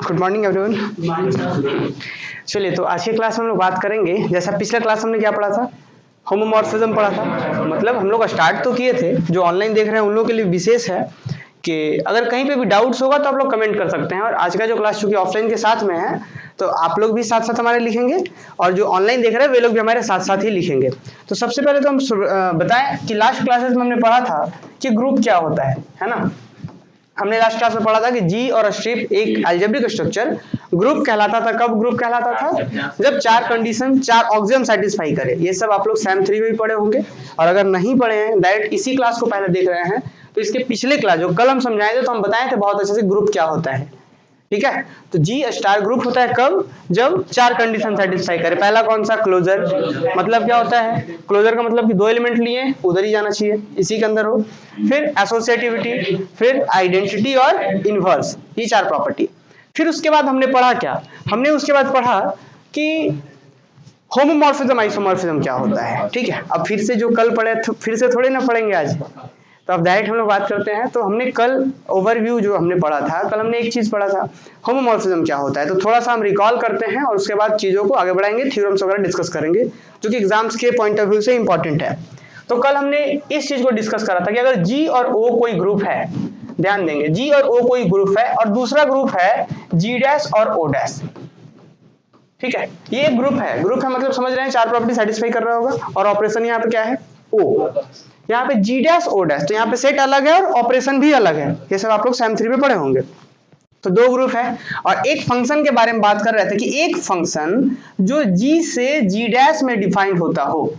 Good morning everyone. चलिए, तो आज की क्लास में हम लोग बात करेंगे, जैसा पिछला क्लास हमने क्या पढ़ा था, होमोमॉर्फिज्म पढ़ा था। मतलब हम लोग स्टार्ट तो किए थे, जो ऑनलाइन देख रहे हैं उन लोगों के लिए विशेष है कि अगर कहीं पे भी डाउट्स होगा तो आप लोग कमेंट कर सकते हैं। और आज का जो क्लास चूंकि ऑफलाइन के साथ में है तो आप लोग भी साथ साथ हमारे लिखेंगे और जो ऑनलाइन देख रहे हैं वे लोग भी हमारे साथ साथ ही लिखेंगे। तो सबसे पहले तो हम बताएं कि लास्ट क्लासेस में हमने पढ़ा था कि ग्रुप क्या होता है ना। हमने लास्ट क्लास में पढ़ा था कि जी और स्ट्रिप एक अलजेब्रिक स्ट्रक्चर ग्रुप कहलाता था। कब ग्रुप कहलाता था? जब चार कंडीशन, चार ऑक्सियम सेटिस्फाई करे। ये सब आप लोग सेम 3 में भी पढ़े होंगे, और अगर नहीं पढ़े हैं, डायरेक्ट इसी क्लास को पहले देख रहे हैं, तो इसके पिछले क्लास जो कल हम समझाए थे तो हम बताए थे बहुत अच्छे से ग्रुप क्या होता है। ठीक है, तो जी स्टार ग्रुप होता है कब? जब चार कंडीशन सेटिस्फाई करे। पहला कौन सा? क्लोजर। मतलब क्या होता है क्लोजर का? मतलब कि दो एलिमेंट लिए उधर ही जाना चाहिए, इसी के अंदर हो। फिर एसोसिएटिविटी, फिर आइडेंटिटी और इनवर्स, ये चार प्रॉपर्टी। फिर उसके बाद हमने पढ़ा क्या? हमने उसके बाद पढ़ा कि होमोमॉर्फिज्म आइसोमॉर्फिज्म क्या होता है। ठीक है, अब फिर से जो कल पढ़े फिर से थोड़े ना पढ़ेंगे आज, तो अब डायरेक्ट हम लोग बात करते हैं। तो हमने कल ओवरव्यू जो हमने पढ़ा था, कल हमने एक चीज पढ़ा था, होमोमॉर्फिज्म क्या होता है। तो थोड़ा सा हम रिकॉल करते हैं और उसके बाद चीजों को आगे बढ़ाएंगे, थ्योरम्स वगैरह डिस्कस करेंगे जो कि एग्जाम्स के पॉइंट ऑफ व्यू से इंपॉर्टेंट है। तो कल हमने इस चीज को डिस्कस करा था कि अगर जी और ओ कोई ग्रुप है, ध्यान देंगे, जी और ओ कोई ग्रुप है और दूसरा ग्रुप है जी डैश और ओ डैश। ठीक है, ये एक ग्रुप है। ग्रुप है मतलब समझ रहे हैं, चार प्रॉपर्टी सेटिस्फाई कर रहा होगा। और ऑपरेशन यहाँ पे क्या है? ओ। यहाँ पे जी डैश ओ डैश, तो यहाँ पे सेट अलग है और ऑपरेशन भी अलग है। ये सब आप लोग सेम 3 में पढ़े होंगे। तो दो ग्रुप है और एक फंक्शन के बारे में बात कर रहे थे कि एक फंक्शन जो जी से जी डैश में डिफाइंड होता हो,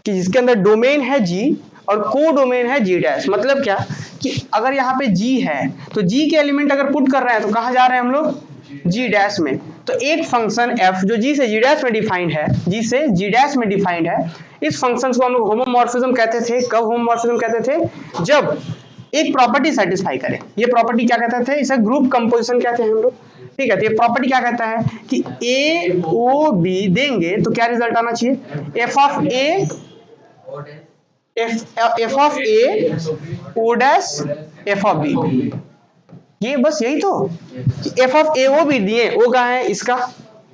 कि जिसके अंदर डोमेन है जी और को डोमेन है जी डैश। मतलब क्या कि अगर यहाँ पे जी है तो जी के एलिमेंट अगर पुट कर रहे हैं तो कहाँ जा रहे हैं हम लोग? जी डैश में। तो एक फंक्शन f जो जी से जी डैश में डिफाइंड है, जी से जी डैश में डिफाइंड है, इस फंक्शन को हम लोग होमोमॉर्फिज्म कहते थे। कब होमोमॉर्फिज्म कहते थे? जब एक प्रॉपर्टी सेटिस्फाई करे। ये प्रॉपर्टी क्या कहते थे? इसे ग्रुप कंपोजिशन कहते हैं हम लोग। ठीक है, तो ये प्रॉपर्टी क्या कहता है कि ए ओ बी देंगे तो क्या रिजल्ट आना चाहिए? F of a f of A o dash f of b. ये बस यही तो, F of A O b दिए, ओ कहाँ है? इसका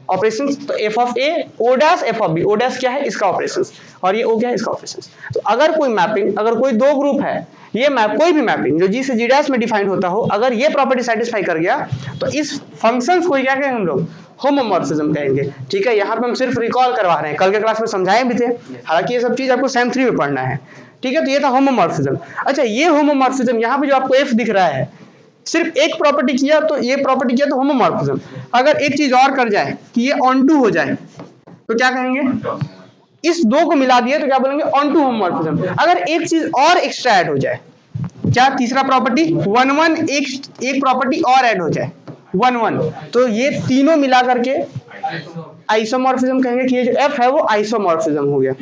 ऑपरेशन। तो F of A o dash f of b, o dash क्या है? इसका ऑपरेशन, और ये ओ क्या है? इसका ऑपरेशन। तो अगर कोई मैपिंग, अगर कोई दो ग्रुप है, ये मैप कोई भी मैपिंग जो जी से जी डैश में डिफाइंड होता हो, अगर ये प्रॉपर्टी सेटिस्फाई कर गया तो इस फंक्शंस को क्या कहेंगे हम लोग? होमोमॉर्फिज्म कहेंगे। ठीक है, यहाँ पे हम सिर्फ रिकॉल करवा रहे हैं, कल के क्लास में समझाए भी थे, हालांकि ये सब चीज आपको सेम 3 में पढ़ना है। ठीक है, तो ये था होमोमॉर्फिज्म। अच्छा, ये होमोमॉर्फिज्म यहाँ पे जो आपको एफ दिख रहा है, सिर्फ एक प्रॉपर्टी किया तो ये प्रॉपर्टी किया तो होमोमॉर्फिज्म। अगर एक चीज और कर जाए कि ये ऑन टू हो जाए तो क्या कहेंगे? इस दो को मिला दिए तो क्या बोलेंगे? Onto homomorphism. अगर एक चीज और एक्स्ट्रा ऐड हो जाए, क्या? तीसरा प्रॉपर्टी 1 1, एक प्रॉपर्टी और ऐड हो जाए 1 1, तो ये तीनों मिला करके आइसोमॉर्फिज्म कहेंगे कि ये जो एफ है वो आइसोमॉर्फिज्म हो गया।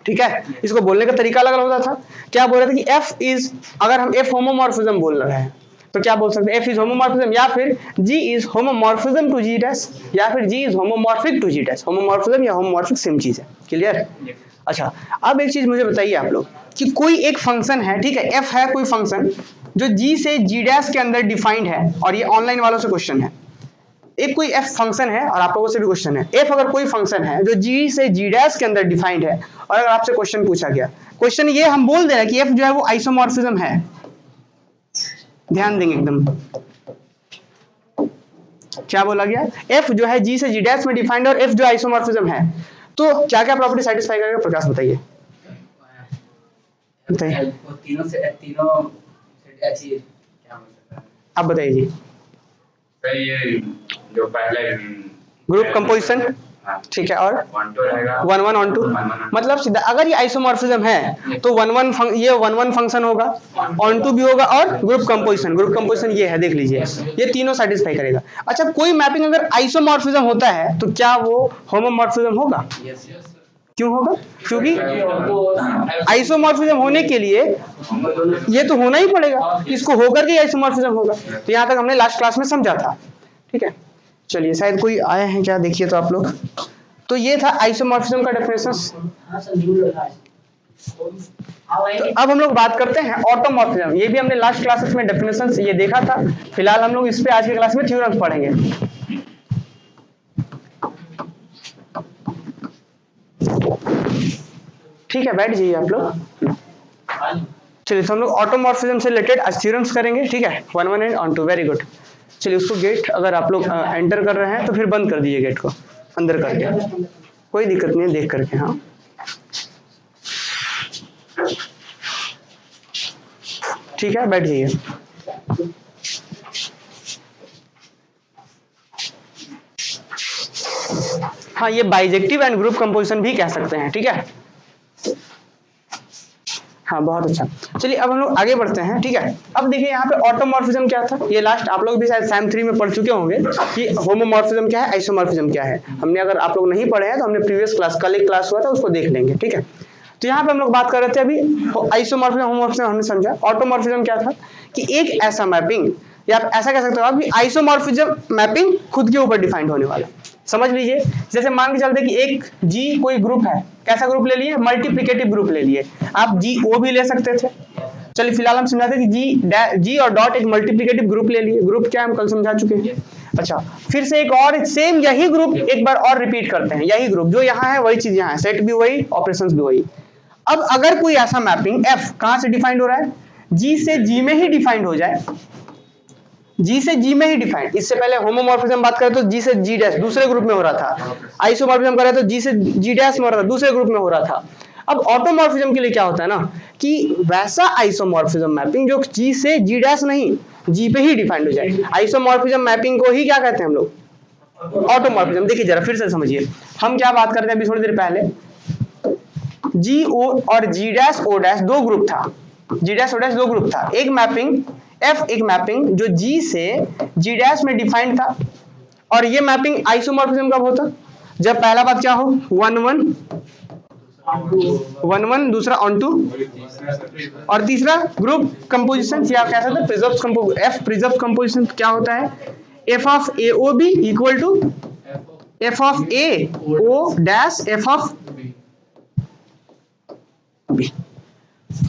ठीक है, इसको बोलने का तरीका अलग अलग होता था। क्या बोल रहे थे कि एफ इज, अगर हम एफ होमोमॉर्फिज्म बोल रहे हैं तो क्या बोल सकते हैं? एफ इज होमोमॉर्फिज्म, या फिर G is homomorphism to G dash, या फिर G is homomorphic to G dash. Homomorphism या होमोमॉर्फिक सेम चीज है। क्लियर? अच्छा, अब एक चीज मुझे बताइए आप लोग कि कोई एक फंक्शन है, ठीक है, एफ है कोई फंक्शन जो जी से जी डैश के अंदर डिफाइंड है, और ये ऑनलाइन वालों से क्वेश्चन है। एक कोई एफ फंक्शन है और आप लोगों से भी क्वेश्चन है, एफ अगर कोई फंक्शन है जो जी से जी डैश के अंदर डिफाइंड है, और अगर आपसे क्वेश्चन पूछा गया, क्वेश्चन ये हम बोल दे रहे हैं कि एफ जो है वो आइसोमॉर्फिज्म है। ध्यान देंगे एकदम, क्या बोला गया? एफ जो है जी से जी डैश में डिफाइंड और एफ जो आइसोमॉर्फिज्म है, तो क्या क्या प्रॉपर्टी सेटिस्फाई करेगा? प्रकाश बताइए। तीनों से ऐसी क्या हो सकता है? आप बताइए जी। ये जो पहले ग्रुप कंपोजिशन, ठीक है, और 1 2 रहेगा, 1 1 ऑन टू, मतलब सीधा अगर ये आइसोमॉर्फिज्म है तो 1 1 ये 1 1 फंक्शन होगा, ऑन टू भी होगा, और ग्रुप कंपोजिशन ये है, देख लीजिए, ये तीनों सेटिस्फाई करेगा। अच्छा, कोई मैपिंग अगर आइसोमॉर्फिज्म होता है तो क्या वो होमोमॉर्फिज्म होगा? क्यों होगा? क्योंकि आइसोमॉर्फिज्म होने के लिए ये तो होना ही पड़ेगा, इसको होकर के आइसोमॉर्फिज्म होगा। तो यहाँ तक हमने लास्ट क्लास में समझा था। ठीक है, चलिए, शायद कोई आए हैं क्या, देखिए तो आप लोग। तो ये था आइसोमॉर्फिज्म का डेफिनेशन। तो अब हम लोग बात करते हैं ऑटोमॉर्फिज्म। ये भी हमने लास्ट क्लासेस में डेफिनेशन ये देखा था। फिलहाल हम लोग इस पे आज की क्लास में थ्योरम्स पढ़ेंगे। ठीक है, बैठ जाइए आप लोग। चलिए, तो हम लोग ऑटोमॉर्फिज्म से रिलेटेड आज थ्योरम्स करेंगे। ठीक है, 1 1 एंड ऑन 2। Very good. चलिए, उसको गेट अगर आप लोग एंटर कर रहे हैं तो फिर बंद कर दीजिए गेट को अंदर करके, कोई दिक्कत नहीं है, देख करके। हाँ, ठीक है, बैठ जाइए। हाँ, ये बाइजेक्टिव एंड ग्रुप कंपोजिशन भी कह सकते हैं। ठीक है, हाँ, बहुत अच्छा। चलिए, अब हम लोग आगे बढ़ते हैं। ठीक है, अब देखिए यहाँ पे ऑटोमॉर्फिज्म क्या था, ये लास्ट आप लोग भी शायद सैम 3 में पढ़ चुके होंगे कि होमोमॉर्फिज्म क्या है, आइसोमॉर्फिज्म क्या है। हमने, अगर आप लोग नहीं पढ़े हैं तो हमने प्रीवियस क्लास, कल एक क्लास हुआ था, उसको देख लेंगे। ठीक है, तो यहाँ पे हम लोग बात कर रहे थे अभी आइसोमॉर्फिज्म, होमोमॉर्फिज्म हमने समझा। ऑटोमॉर्फिज्म क्या था कि एक ऐसा मैपिंग, या आप ऐसा कह सकते हो आप कि आइसोमॉर्फिज्म मैपिंग खुद के ऊपर डिफाइंड होने वाला। समझ लीजिए, जैसे मान के चलते कि एक जी कोई ग्रुप है, कैसा ग्रुप ले लिए, मल्टीप्लिकेटिव ग्रुप ले लिए। आप जी ओ भी ले सकते थे। चलिए, फिलहाल हम समझाते कि जी और डॉट एक मल्टीप्लिकेटिव ग्रुप ले लिए। ग्रुप क्या हम कल समझा चुके हैं। अच्छा, फिर से एक और सेम यही ग्रुप एक बार और रिपीट करते हैं। यही ग्रुप जो यहाँ है वही चीज यहाँ है, सेट भी वही, ऑपरेशंस भी वही। अब अगर कोई ऐसा मैपिंग एफ कहां से डिफाइंड हो रहा है, जी से जी में ही डिफाइंड हो जाए, जी से जी में ही डिफाइंड। इससे पहले होमोमॉर्फिज्म बात करें तो जी से जी डैश दूसरे ग्रुप में हो रहा था। आइसोमॉर्फिज्म करें तो जी से जी डैश में हो रहा था, दूसरे ग्रुप में हो रहा था। अब ऑटोमॉर्फिज्म के लिए क्या होता है ना कि वैसा आइसोमॉर्फिज्म मैपिंग जो जी से जी डैश नहीं, जी पे ही डिफाइंड हो जाए। आइसोमॉर्फिज्म मैपिंग को ही क्या कहते हैं हम लोग, ऑटोमॉर्फिज्म। देखिए जरा फिर से समझिए, हम क्या बात करते हैं अभी थोड़ी देर पहले, जी ओ और जी डैश ओ डैश दो ग्रुप था, जी डैश ओ डैश दो ग्रुप था। एक मैपिंग एफ, एक मैपिंग जो जी से जी डैश में डिफाइंड था। और ये मैपिंग आइसोमॉर्फिज्म कब होता, जब पहला बात क्या हो, 1 1 1 1, दूसरा ऑन टू, और तीसरा ग्रुप कंपोजिशन, या कह सकते हैं preserve composition. F preserve composition क्या होता है, f of A O B equal to F of A o dash f of b.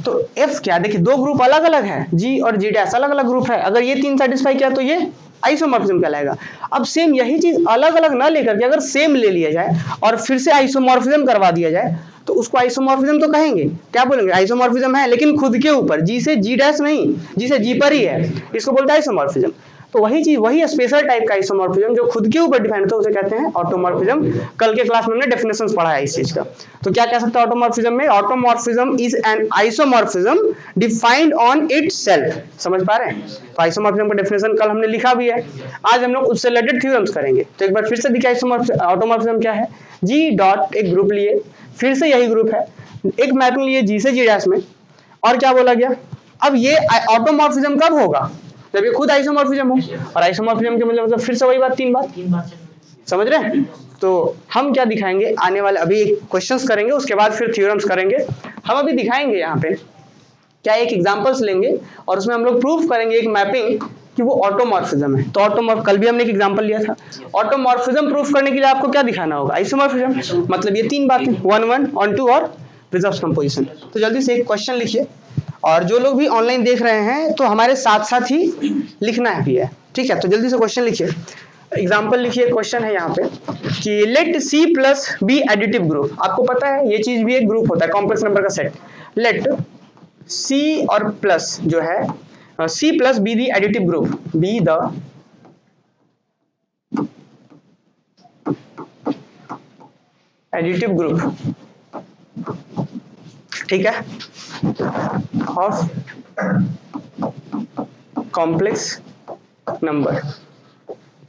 तो एफ क्या, देखिए दो ग्रुप अलग अलग है, जी और जी डैश अलग अलग ग्रुप है। अगर ये तीन सेटिस्फाई किया तो ये आइसोमॉर्फिज्म कहलाएगा। अब सेम यही चीज अलग अलग ना लेकर के अगर सेम ले लिया जाए और फिर से आइसोमॉर्फिज्म करवा दिया जाए तो उसको आइसोमॉर्फिज्म तो कहेंगे। क्या बोलेंगे, आइसोमॉर्फिज्म है लेकिन खुद के ऊपर, जी से जी डैश नहीं, जी से जी पर ही है, इसको बोलते हैं आइसोमॉर्फिज्म। तो वही चीज, वही स्पेशल टाइप का आइसोमॉर्फिज्म जो खुद के ऊपर डिपेंड होता है उसे कहते हैं ऑटोमॉर्फिज्म। कल के क्लास में हमने डेफिनेशंस पढ़ा है इस चीज का। तो क्या कह सकते हैं ऑटोमॉर्फिज्म में, automorphism is N isomorphism defined on itself. समझ पा रहे हैं, तो आइसोमॉर्फिज्म का डेफिनेशन कल हमने लिखा भी है। आज हम लोग उससे रिलेटेड थ्योरम्स करेंगे। तो एक बार फिर से देखिए ऑटोमॉर्फिज्म क्या है, जी डॉट एक ग्रुप लिए, फिर से यही ग्रुप है, एक मैपिंग लिए जी से जी डैश में, और क्या बोला गया, अब ये ऑटोमॉर्फिज्म कब होगा, जब ये खुद आइसोमॉर्फिज्म हो। और आइसोमॉर्फिज्म के मतलब फिर से वही बात, तीन बात समझ रहे हैं। तो हम क्या दिखाएंगे आने वाले, अभी क्वेश्चंस करेंगे उसके बाद फिर थ्योरम्स करेंगे। हम अभी दिखाएंगे यहाँ पे क्या, एक एग्जांपल्स लेंगे और उसमें हम लोग प्रूफ करेंगे एक मैपिंग कि वो ऑटोमॉर्फिज्म है। तो कल भी हमने एक एग्जांपल लिया था। ऑटोमॉर्फिज्म प्रूफ करने के लिए आपको क्या दिखाना होगा, आइसोमॉर्फिज्म। मतलब ये तीन बातें, 1 1 ऑन टू और प्रिजर्व कंपोजिशन। तो जल्दी से एक क्वेश्चन लिखिए, और जो लोग भी ऑनलाइन देख रहे हैं तो हमारे साथ साथ ही लिखना भी है। ठीक है, तो जल्दी से क्वेश्चन लिखिए, एग्जाम्पल लिखिए। क्वेश्चन है यहाँ पे कि let C plus be additive group. आपको पता है ये चीज भी एक ग्रुप होता है, कॉम्प्लेक्स नंबर का सेट। लेट सी और प्लस जो है, C plus be the additive group, be the additive group, ठीक है, of complex number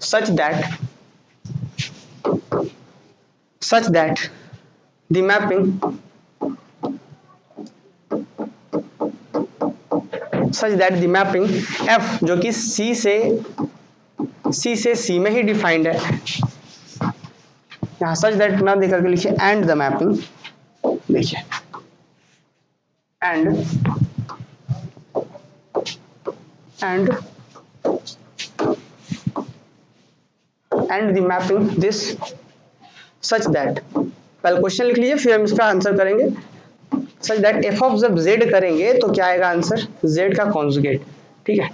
such that the mapping f जो कि c से c में ही डिफाइंड है, यहाँ सच दैट ना देकर के लिखिए, एंड द मैपिंग, देखिए and the mapping this such that, पहले क्वेश्चन लिख लीजिए फिर हम इसका आंसर करेंगे। सच दैट एफ ऑफ जब जेड करेंगे तो क्या आएगा आंसर, जेड का कॉन्जुगेट। ठीक है,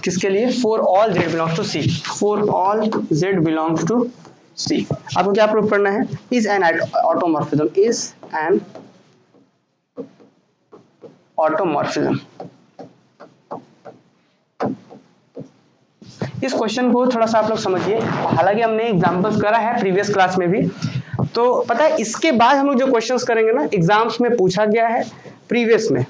किसके लिए, for all Z belongs to C, for all Z belongs to C. आपको क्या प्रूव करना है, is an automorphism, is an automorphism. इस क्वेश्चन को थोड़ा सा आप लोग समझिए, हालांकि हमने एग्जांपल्स करा है प्रीवियस क्लास में भी, तो पता है इसके बाद हम लोग जो क्वेश्चंस करेंगे ना एग्जाम्स में पूछा गया है प्रीवियस में,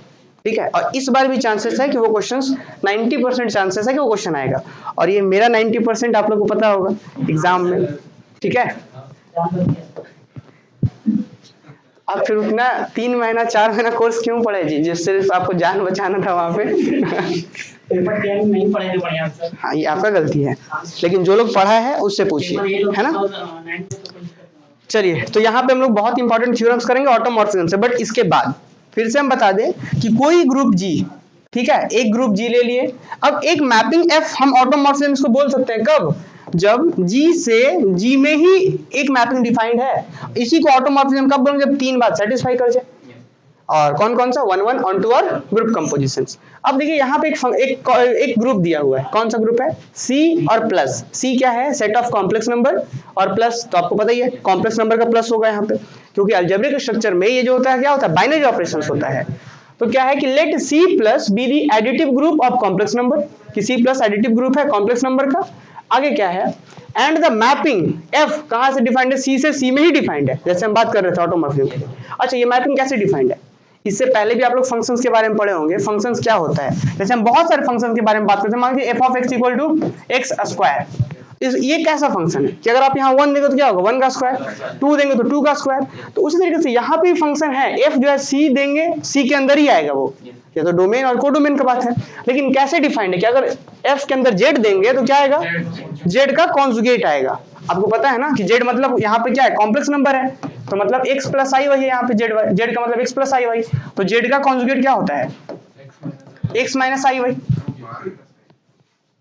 ठीक है, और इस बार भी चांसेस है कि वो क्वेश्चंस 90% चांसेस है कि वो क्वेश्चन आएगा, और ये मेरा 90% आप लोग को पता होगा एग्जाम में। ठीक है, आप फिर उतना 3 महीना 4 महीना कोर्स क्यों पढ़े जी, जिससे आपको जान बचाना था वहां पे। नहीं पढ़े थे बढ़िया से। हाँ, ये आपका गलती है, लेकिन जो लोग पढ़ा है उससे पूछिए, है ना। चलिए, तो यहाँ पे हम लोग बहुत इंपॉर्टेंट थ्योरम्स करेंगे ऑटोमॉर्फिज्म से, बट इसके बाद फिर से हम बता दें कि कोई ग्रुप जी, ठीक है, एक ग्रुप जी ले लिए, अब एक मैपिंग एफ हम ऑटोमॉर्फिज्म को बोल सकते हैं कब, जब जी से जी में ही एक मैपिंग डिफाइंड है। इसी को ऑटोमॉर्फिज्म कब बोलेंगे, जब 3 बात सेटिस्फाई कर जाए। और कौन कौन सा, 1 1 ऑन 2 और ग्रुप कंपोजिशंस। अब देखिए यहाँ पे एक ग्रुप दिया हुआ है, कौन सा ग्रुप है, सी और प्लस। सी क्या है, सेट ऑफ कॉम्प्लेक्स नंबर, और प्लस तो आपको पता ही है कॉम्प्लेक्स नंबर का प्लस होगा यहाँ पे, क्योंकि अलजेब्रिक स्ट्रक्चर में ये जो होता है क्या होता है, बाइनरी ऑपरेशंस होता है। तो क्या है कि let C plus be the additive group of complex number, कि सी प्लस एडिटिव ग्रुप है कॉम्प्लेक्स नंबर का। आगे क्या है, एंड द मैपिंग एफ कहां से डिफाइंड है, सी से सी में ही डिफाइंड है, जैसे हम बात कर रहे थे ऑटोमॉर्फिज्म की। अच्छा, ये मैपिंग कैसे डिफाइंड है, इससे पहले भी आप लोग फंक्शंस के बारे में पढ़े होंगे, फंक्शंस क्या होता है, जैसे हम बहुत सारे फंक्शंस के बारे में बात करते हैं, मान लीजिए f of x equal to x square, ये कैसा फंक्शन है कि अगर आप यहाँ 1 देंगे तो क्या होगा, 1 का स्क्वायर, 2 देंगे तो 2 का स्क्वायर। तो उसी तरीके से यहाँ पे फंक्शन है, एफ जो है सी देंगे, सी के अंदर ही आएगा वो, ये तो डोमेन और कोडोमेन का बात है। लेकिन कैसे डिफाइंड है कि अगर एफ के अंदर जेड देंगे तो क्या आएगा, जेड का कॉन्जुगेट आएगा। आपको पता है ना कि जेड मतलब यहाँ पे क्या है, कॉम्प्लेक्स नंबर है, तो मतलब x प्लस आई वही है यहाँ पे, जेड का मतलब x प्लस आई वही, तो जेड का कॉन्जुगेट क्या होता है, x माइनस आई वही।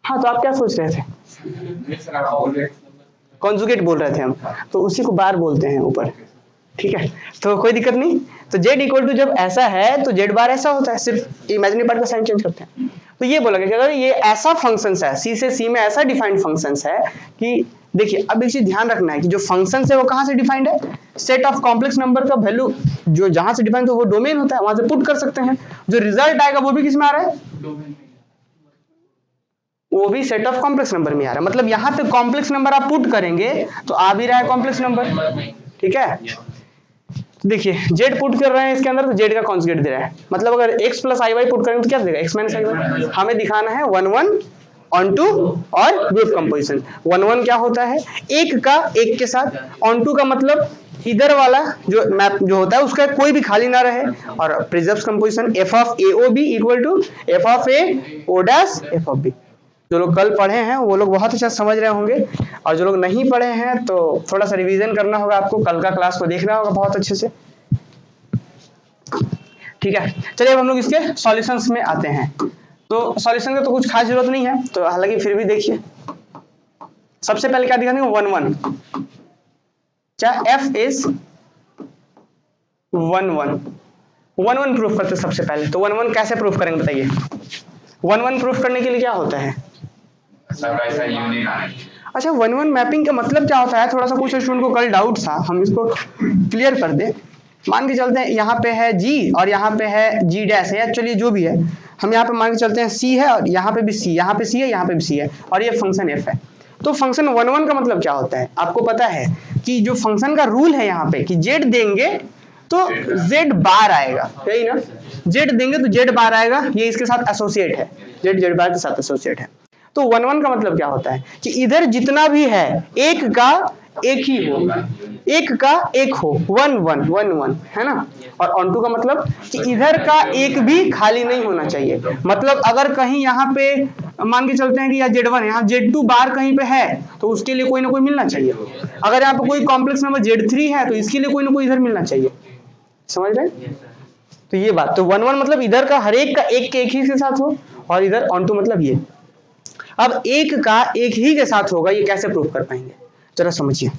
हाँ, तो आप क्या सोच रहे थे, कॉन्जुगेट बोल रहे थे हम, तो उसी को बार बोलते हैं ऊपर। ठीक है, तो कोई दिक्कत नहीं। तो जेड इक्वल टू जब ऐसा है तो जेड बार ऐसा होता है, सिर्फ इमेजिनरी पार्ट का साइन चेंज करते हैं। तो ये बोला कि अगर ये ऐसा फंक्शंस है, सी से सी में ऐसा डिफाइंड फंक्शंस है कि देखिए, अब एक चीज ध्यान रखना है कि जो फंक्शंस है वो कहाँ से डिफाइंड है, सेट ऑफ कॉम्प्लेक्स नंबर का वैल्यू जो जहां से डिफाइंड, तो वो डोमेन होता है, वहां से पुट कर सकते हैं, जो रिजल्ट आएगा वो भी किस में आ रहा है, वो भी सेट ऑफ कॉम्प्लेक्स नंबर में आ रहा है। मतलब यहाँ पे कॉम्प्लेक्स नंबर आप पुट करेंगे तो आ भी रहा है कॉम्प्लेक्स नंबर। ठीक है, देखिए जेड पुट कर रहे हैं इसके अंदर, तो जेड का कॉन्जुगेट दे रहा है, मतलब अगर x प्लस आई वाई पुट करेंगे तो क्या देगा, x माइनस आई वाई। हमें दिखाना है 1 1 ऑन 2 और ग्रुप कंपोजिशन। 1 1 क्या होता है, एक का एक के साथ, ऑन 2 का मतलब इधर वाला जो मैप जो होता है उसका कोई भी खाली ना रहे, और preserves composition f of A O B equal to F of A o dash f of b. जो लोग कल पढ़े हैं वो लोग बहुत अच्छा समझ रहे होंगे, और जो लोग नहीं पढ़े हैं तो थोड़ा सा रिवीजन करना होगा आपको, कल का क्लास को देखना होगा बहुत अच्छे से। ठीक है, चलिए अब हम लोग इसके सॉल्यूशंस में आते हैं। तो सॉल्यूशन का तो कुछ खास जरूरत नहीं है, तो हालांकि फिर भी देखिए, सबसे पहले क्या दिखाने 1 1, क्या f इज 1 1 1 1 प्रूफ करते हैं सबसे पहले। तो 1 1 कैसे प्रूफ करेंगे बताइए, 1 1 प्रूफ करने के लिए क्या होता है, अच्छा 1 1 मैपिंग का मतलब क्या होता है, थोड़ा सा कुछ स्टूडेंट को कल डाउट था, हम इसको क्लियर कर दे। मान के चलते हैं यहाँ पे है g और यहाँ पे है g डैश है, या चलिए जो भी है, हम यहाँ पे मान के चलते हैं c है, और यहाँ पे भी c, यहाँ पे c है, यहाँ पे भी c है, और ये फंक्शन f है। तो फंक्शन 1 1 का मतलब क्या होता है, आपको पता है कि जो फंक्शन का रूल है यहाँ पे कि z देंगे तो z बार आएगा, यही ना, z देंगे तो z बार आएगा, ये इसके साथ एसोसिएट है, z बार के साथ एसोसिएट है। तो 1 1 का मतलब क्या होता है कि इधर जितना भी है एक का एक ही हो, एक का एक हो, 1 1 1 1, है ना। और ऑन 2 का मतलब कि इधर का एक भी खाली नहीं होना चाहिए, मतलब अगर कहीं यहाँ पे मान के चलते हैं कि यहाँ Z1 यहाँ Z2 बार कहीं पे है तो उसके लिए कोई ना कोई मिलना चाहिए, अगर यहाँ पे कोई कॉम्प्लेक्स नंबर Z3 है तो इसके लिए कोई ना कोई इधर मिलना चाहिए, समझ रहे। तो ये बात, तो 1 1 मतलब इधर का हर एक का एक के एक ही के साथ हो, और इधर ऑन 2 मतलब ये। अब एक का एक ही के साथ होगा, ये कैसे प्रूफ कर पाएंगे, जरा समझिए।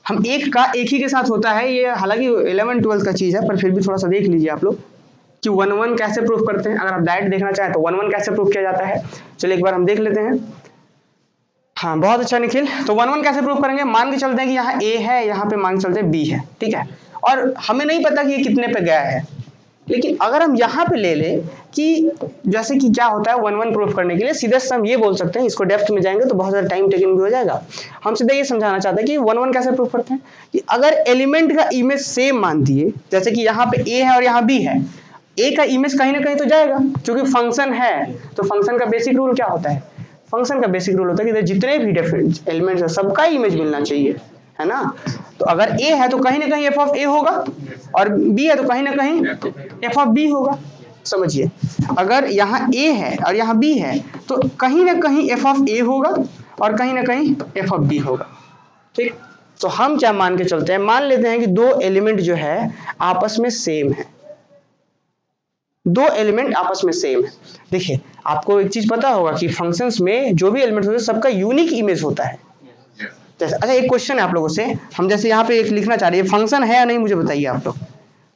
हम एक का एक ही के साथ होता है, ये हालांकि 11 12 का चीज़ है, पर फिर भी थोड़ा सा देख लीजिए आप लोग कि 1 1 कैसे प्रूफ करते हैं। अगर आप डायरेक्ट देखना चाहें तो 1 1 कैसे प्रूफ किया जाता है, चलिए एक बार हम देख लेते हैं। हाँ बहुत अच्छा निखिल, तो 1 1 कैसे प्रूफ करेंगे, मान के चलते हैं कि यहाँ A है, यहाँ पे मान के चलते हैं B है, ठीक है, और हमें नहीं पता कि ये कितने पे गया है, लेकिन अगर हम यहाँ पे ले लें कि जैसे कि क्या होता है 1 1 प्रूफ करने के लिए सीधे से हम ये बोल सकते हैं, इसको डेप्थ में जाएंगे तो बहुत ज़्यादा टाइम टेकिंग भी हो जाएगा। हम सीधे ये समझाना चाहते हैं कि 1 1 कैसे प्रूफ करते हैं कि अगर एलिमेंट का इमेज सेम मान दिए, जैसे कि यहाँ पे A है और यहाँ B है, A का इमेज कहीं ना कहीं तो जाएगा, क्योंकि फंक्शन है, तो फंक्शन का बेसिक रूल क्या होता है, फंक्शन का बेसिक रूल होता है कि जितने भी डिफरेंट एलिमेंट्स है सबका इमेज मिलना चाहिए, है ना। तो अगर A है तो कहीं ना कहीं f ऑफ A होगा, और B है तो कहीं ना कहीं f ऑफ B होगा। समझिए, अगर यहाँ A है और यहाँ B है तो कहीं ना कहीं f ऑफ A होगा और कहीं ना कहीं f ऑफ B होगा, ठीक। तो हम क्या मान के चलते हैं, मान लेते हैं कि दो एलिमेंट जो है आपस में सेम है, दो एलिमेंट आपस में सेम है। देखिए आपको एक चीज पता होगा कि फंक्शंस में जो भी एलिमेंट होते हैं सबका यूनिक इमेज होता है। जैसे अच्छा एक क्वेश्चन है आप लोगों से, हम जैसे यहाँ पे एक लिखना चाह रहे हैं, फंक्शन है या नहीं मुझे बताइए आप लोग,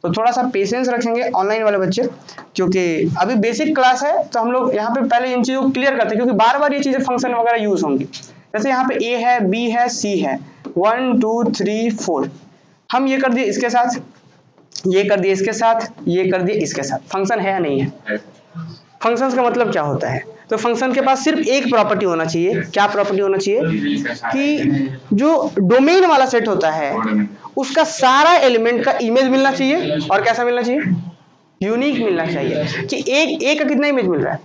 तो थोड़ा सा पेशेंस रखेंगे ऑनलाइन वाले बच्चे, क्योंकि अभी बेसिक क्लास है तो हम लोग यहाँ पे पहले इन चीज़ों को क्लियर करते हैं, क्योंकि बार बार ये चीज़ें फंक्शन वगैरह यूज होंगी। जैसे यहाँ पे A है, B है, C है, 1 2 3 4, हम ये कर दिए इसके साथ, ये कर दिए इसके साथ, ये कर दिए इसके साथ, फंक्शन है या नहीं है। फंक्शंस का मतलब क्या होता है, तो फंक्शन के पास सिर्फ एक प्रॉपर्टी होना चाहिए, क्या प्रॉपर्टी होना चाहिए, कि जो डोमेन वाला सेट होता है उसका सारा एलिमेंट का इमेज मिलना चाहिए, और कैसा मिलना चाहिए, यूनिक मिलना चाहिए। कि एक का कितना इमेज मिल रहा है,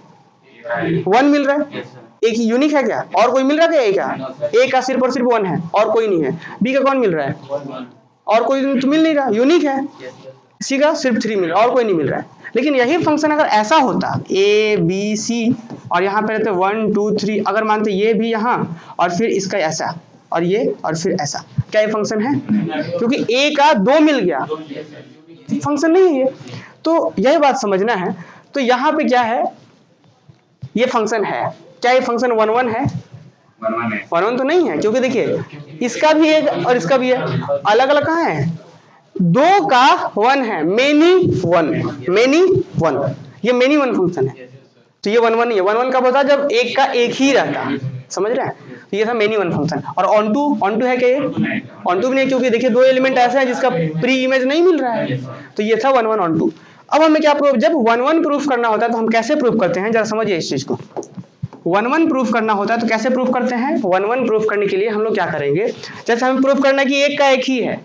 1 मिल रहा है, एक ही यूनिक है क्या, और कोई मिल रहा है क्या, A का सिर्फ और सिर्फ 1 है और कोई नहीं है, B का कौन मिल रहा है, और कोई तो मिल नहीं रहा, यूनिक है, C का सिर्फ 3 मिल रहा है और कोई नहीं मिल रहा है। लेकिन यही फंक्शन अगर ऐसा होता A B C और यहाँ पे रहते 1 2 3, अगर मानते ये भी यहाँ और फिर इसका ऐसा और ये और फिर ऐसा, क्या ये फंक्शन है, क्योंकि A का 2 मिल गया, फंक्शन नहीं है ये। तो यही बात समझना है। तो यहाँ पे क्या है, ये फंक्शन है, क्या ये फंक्शन 1 1 है, 1 1 तो नहीं है, क्योंकि देखिए इसका भी एक और इसका भी है, अलग अलग कहाँ है, दो का 1 है, मेनी 1, ये मेनी 1 फंक्शन है, तो ये 1 1 नहीं है। 1 1 कब होता है, जब एक का एक ही रहता, समझ रहे हैं, तो ये था मेनी 1 फंक्शन। और ऑन टू है क्या, ये ऑन टू भी नहीं, क्योंकि देखिए दो एलिमेंट ऐसे हैं जिसका प्री इमेज नहीं मिल रहा है, तो ये था 1 1 ऑन टू। अब हमें क्या प्रूफ, जब 1 1 प्रूफ करना होता है तो हम कैसे प्रूफ करते हैं, जरा समझिए इस चीज को। 1 1 प्रूफ करना होता है तो कैसे प्रूफ करते हैं, 1 1 प्रूफ करने के लिए हम लोग क्या करेंगे, जैसे हमें प्रूफ करना है कि एक का एक ही है,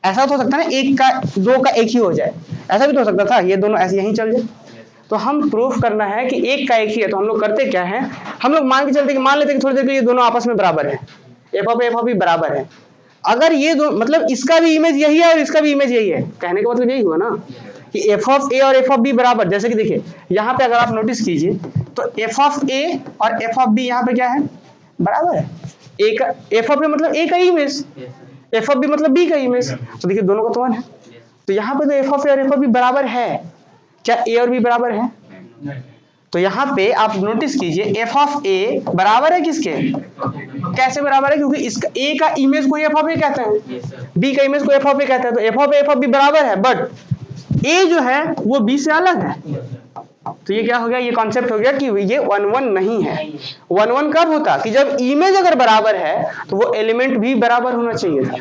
ऐसा तो हो सकता है ना एक का दो का एक ही हो जाए, ऐसा भी तो हो सकता था ये दोनों ऐसे यहीं चल जाए। तो हम प्रूफ करना है कि एक का एक ही है, तो हम लोग करते क्या है, हम लोग मान के चलते कि मान लेते हैं कि थोड़ी देर के लिए ये दोनों आपस में बराबर है, एफ ऑफ भी बराबर है। अगर ये दो मतलब इसका भी इमेज यही है और इसका भी इमेज यही है, कहने का मतलब यही हुआ ना कि एफ ऑफ ए और एफ ऑफ बी बराबर। जैसे कि देखिए यहाँ पे अगर आप नोटिस कीजिए तो एफ ऑफ ए और एफ ऑफ बी यहाँ पे क्या है, बराबर है। ए का एफ ऑफ ए मतलब ए का इमेज, एफ ऑफ बी मतलब बी का इमेज, तो देखिए दोनों का तो 1 है, तो यहाँ पे तो एफ ऑफ ए और एफ ऑफ बी बराबर है। क्या ए और बी बराबर है, तो यहाँ पे आप नोटिस कीजिए एफ ऑफ ए बराबर है किसके, कैसे बराबर है, क्योंकि इसका ए का इमेज को एफ ऑफ ए कहते हैं, बी का इमेज को एफ ऑफ ए कहते हैं, तो एफ ऑफ बी बराबर है, बट ए जो है वो बी से अलग है। तो ये क्या हो गया, ये कॉन्सेप्ट हो गया कि ये 1 1 नहीं है। 1 1 कब होता, कि जब इमेज अगर बराबर है तो वो एलिमेंट भी बराबर होना चाहिए था।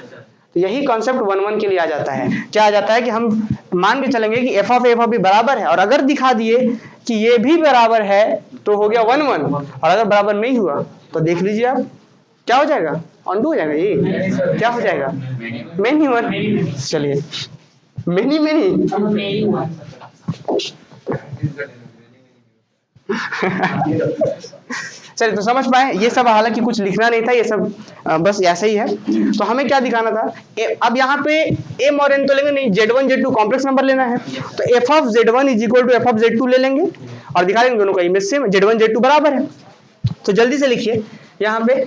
तो यही कॉन्सेप्ट 1 1 के लिए आ जाता है। क्या आ जाता है कि हम मान के चलेंगे कि एफ ऑफ बी बराबर है, और अगर दिखा दिए कि ये भी बराबर है तो हो गया 1 1, और अगर बराबर नहीं हुआ तो देख लीजिए आप क्या हो जाएगा, ऑन हो जाएगा, ये क्या हो जाएगा, मेनी 1। चलिए मेनी चलिए, तो समझ पाए, ये सब हालांकि कुछ लिखना नहीं था, ये सब बस ऐसे ही है। तो हमें क्या दिखाना था, अब यहाँ पे m और n तो लेंगे नहीं, z1 z2 कॉम्प्लेक्स नंबर लेना है, तो f of z1 is equal to f of z2 ले लेंगे और दिखा देंगे दोनों का इमेज सेम, z1 z2 बराबर है। तो जल्दी से लिखिए यहाँ पे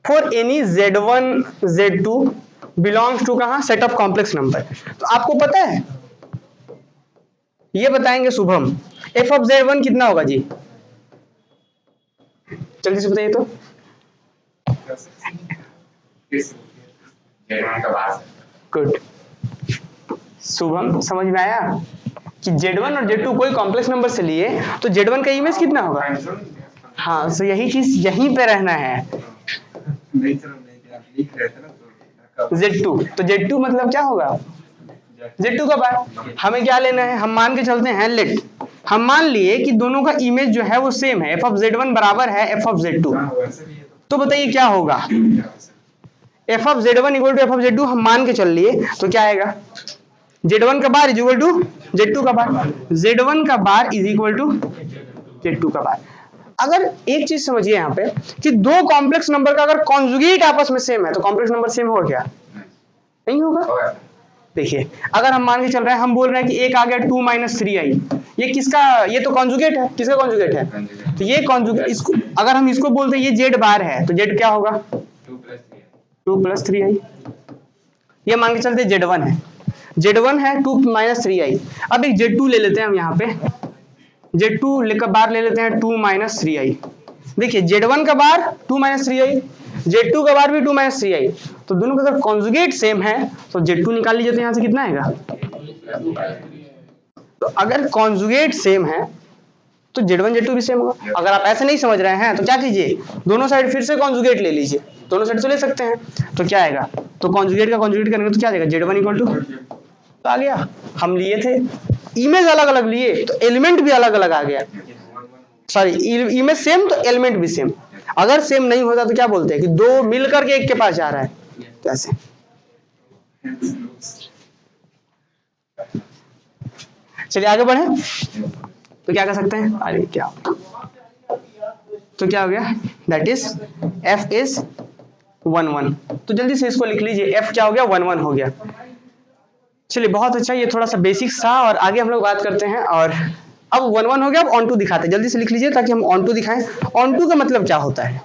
for any z1 z2 belongs to कहाँ, सेट ऑफ कॉम्प्लेक्स नंबर। तो आपको पता है, ये बताएंगे शुभम, f ऑफ z1 कितना होगा जी, जल्दी से बताइए तो, गुड। शुभम, समझ में आया कि Z1 और Z2 कोई कॉम्प्लेक्स नंबर से लिए तो Z1 का इमेज कितना होगा? हाँ, तो यही चीज यहीं पे रहना है। Z2, तो Z2 मतलब क्या होगा? Z2 का बार। हमें क्या लेना है? हम मान के चलते हैं, लेट हम मान लिए कि दोनों का इमेज जो है वो सेम है, f of Z1 बराबर है f of Z2। तो बताइए क्या होगा? f of Z1 equal to f of Z2 हम मान के चल लिए तो क्या आएगा? Z1 का bar is equal to Z2 का बार, Z1 का bar is equal to Z2 का बार। अगर एक चीज समझिए यहाँ पे कि दो कॉम्प्लेक्स नंबर का अगर कॉन्जुगेट आपस में सेम है तो कॉम्प्लेक्स नंबर सेम होगा क्या? नहीं होगा। देखिए, अगर हम मान के चल रहे हैं, हम बोल रहे हैं कि एक आ गया 2 - 3i, ये किसका? ये तो कॉन्जुगेट है। किसका कॉन्जुगेट है? तो ये कॉन्जुगेट, इसको अगर हम इसको बोलते हैं ये Z बार है तो Z क्या होगा? 2 + 3i। ये मान के चलते Z1 है, Z1 है 2 - 3i। अब एक Z2 ले लेते हैं हम यहाँ पे, Z2 लेकर बार ले लेते हैं 2 - 3i। देखिए, Z1 का बार 2 - 3i, Z2 का बार भी 2 - 3i, तो दोनों का अगर कॉन्जुगेट सेम है तो Z2 निकाल लीजिए, तो यहाँ से कितना आएगा? तो अगर कॉन्जुगेट सेम है तो Z1 Z2 भी सेम होगा। अगर आप ऐसे नहीं समझ रहे हैं तो क्या कीजिए, दोनों साइड फिर से कॉन्जुगेट ले लीजिए, दोनों साइड से ले सकते हैं। तो क्या आएगा? तो कॉन्जुगेट का कॉन्जुगेट करेंगे तो क्या आएगा? Z1 इक्वल टू, तो आ गया। हम लिए थे इमेज अलग अलग लिए तो एलिमेंट भी अलग अलग आ गया। सॉरी, इमेज सेम तो एलिमेंट भी सेम। अगर सेम नहीं होता तो क्या बोलते हैं कि दो मिलकर के एक के पास जा रहा है, तो ऐसे। चलिए आगे बढ़े, तो क्या कर सकते हैं? अरे क्या, तो क्या हो गया? That is f is 1 1। तो जल्दी से इसको लिख लीजिए, f क्या हो गया? 1 1 हो गया। चलिए बहुत अच्छा, ये थोड़ा सा बेसिक्स था और आगे हम लोग बात करते हैं। और अब 1 1 हो गया, अब ऑन टू दिखाते हैं। जल्दी से लिख लीजिए ताकि हम ऑन टू दिखाएं। ऑन टू का मतलब क्या होता है?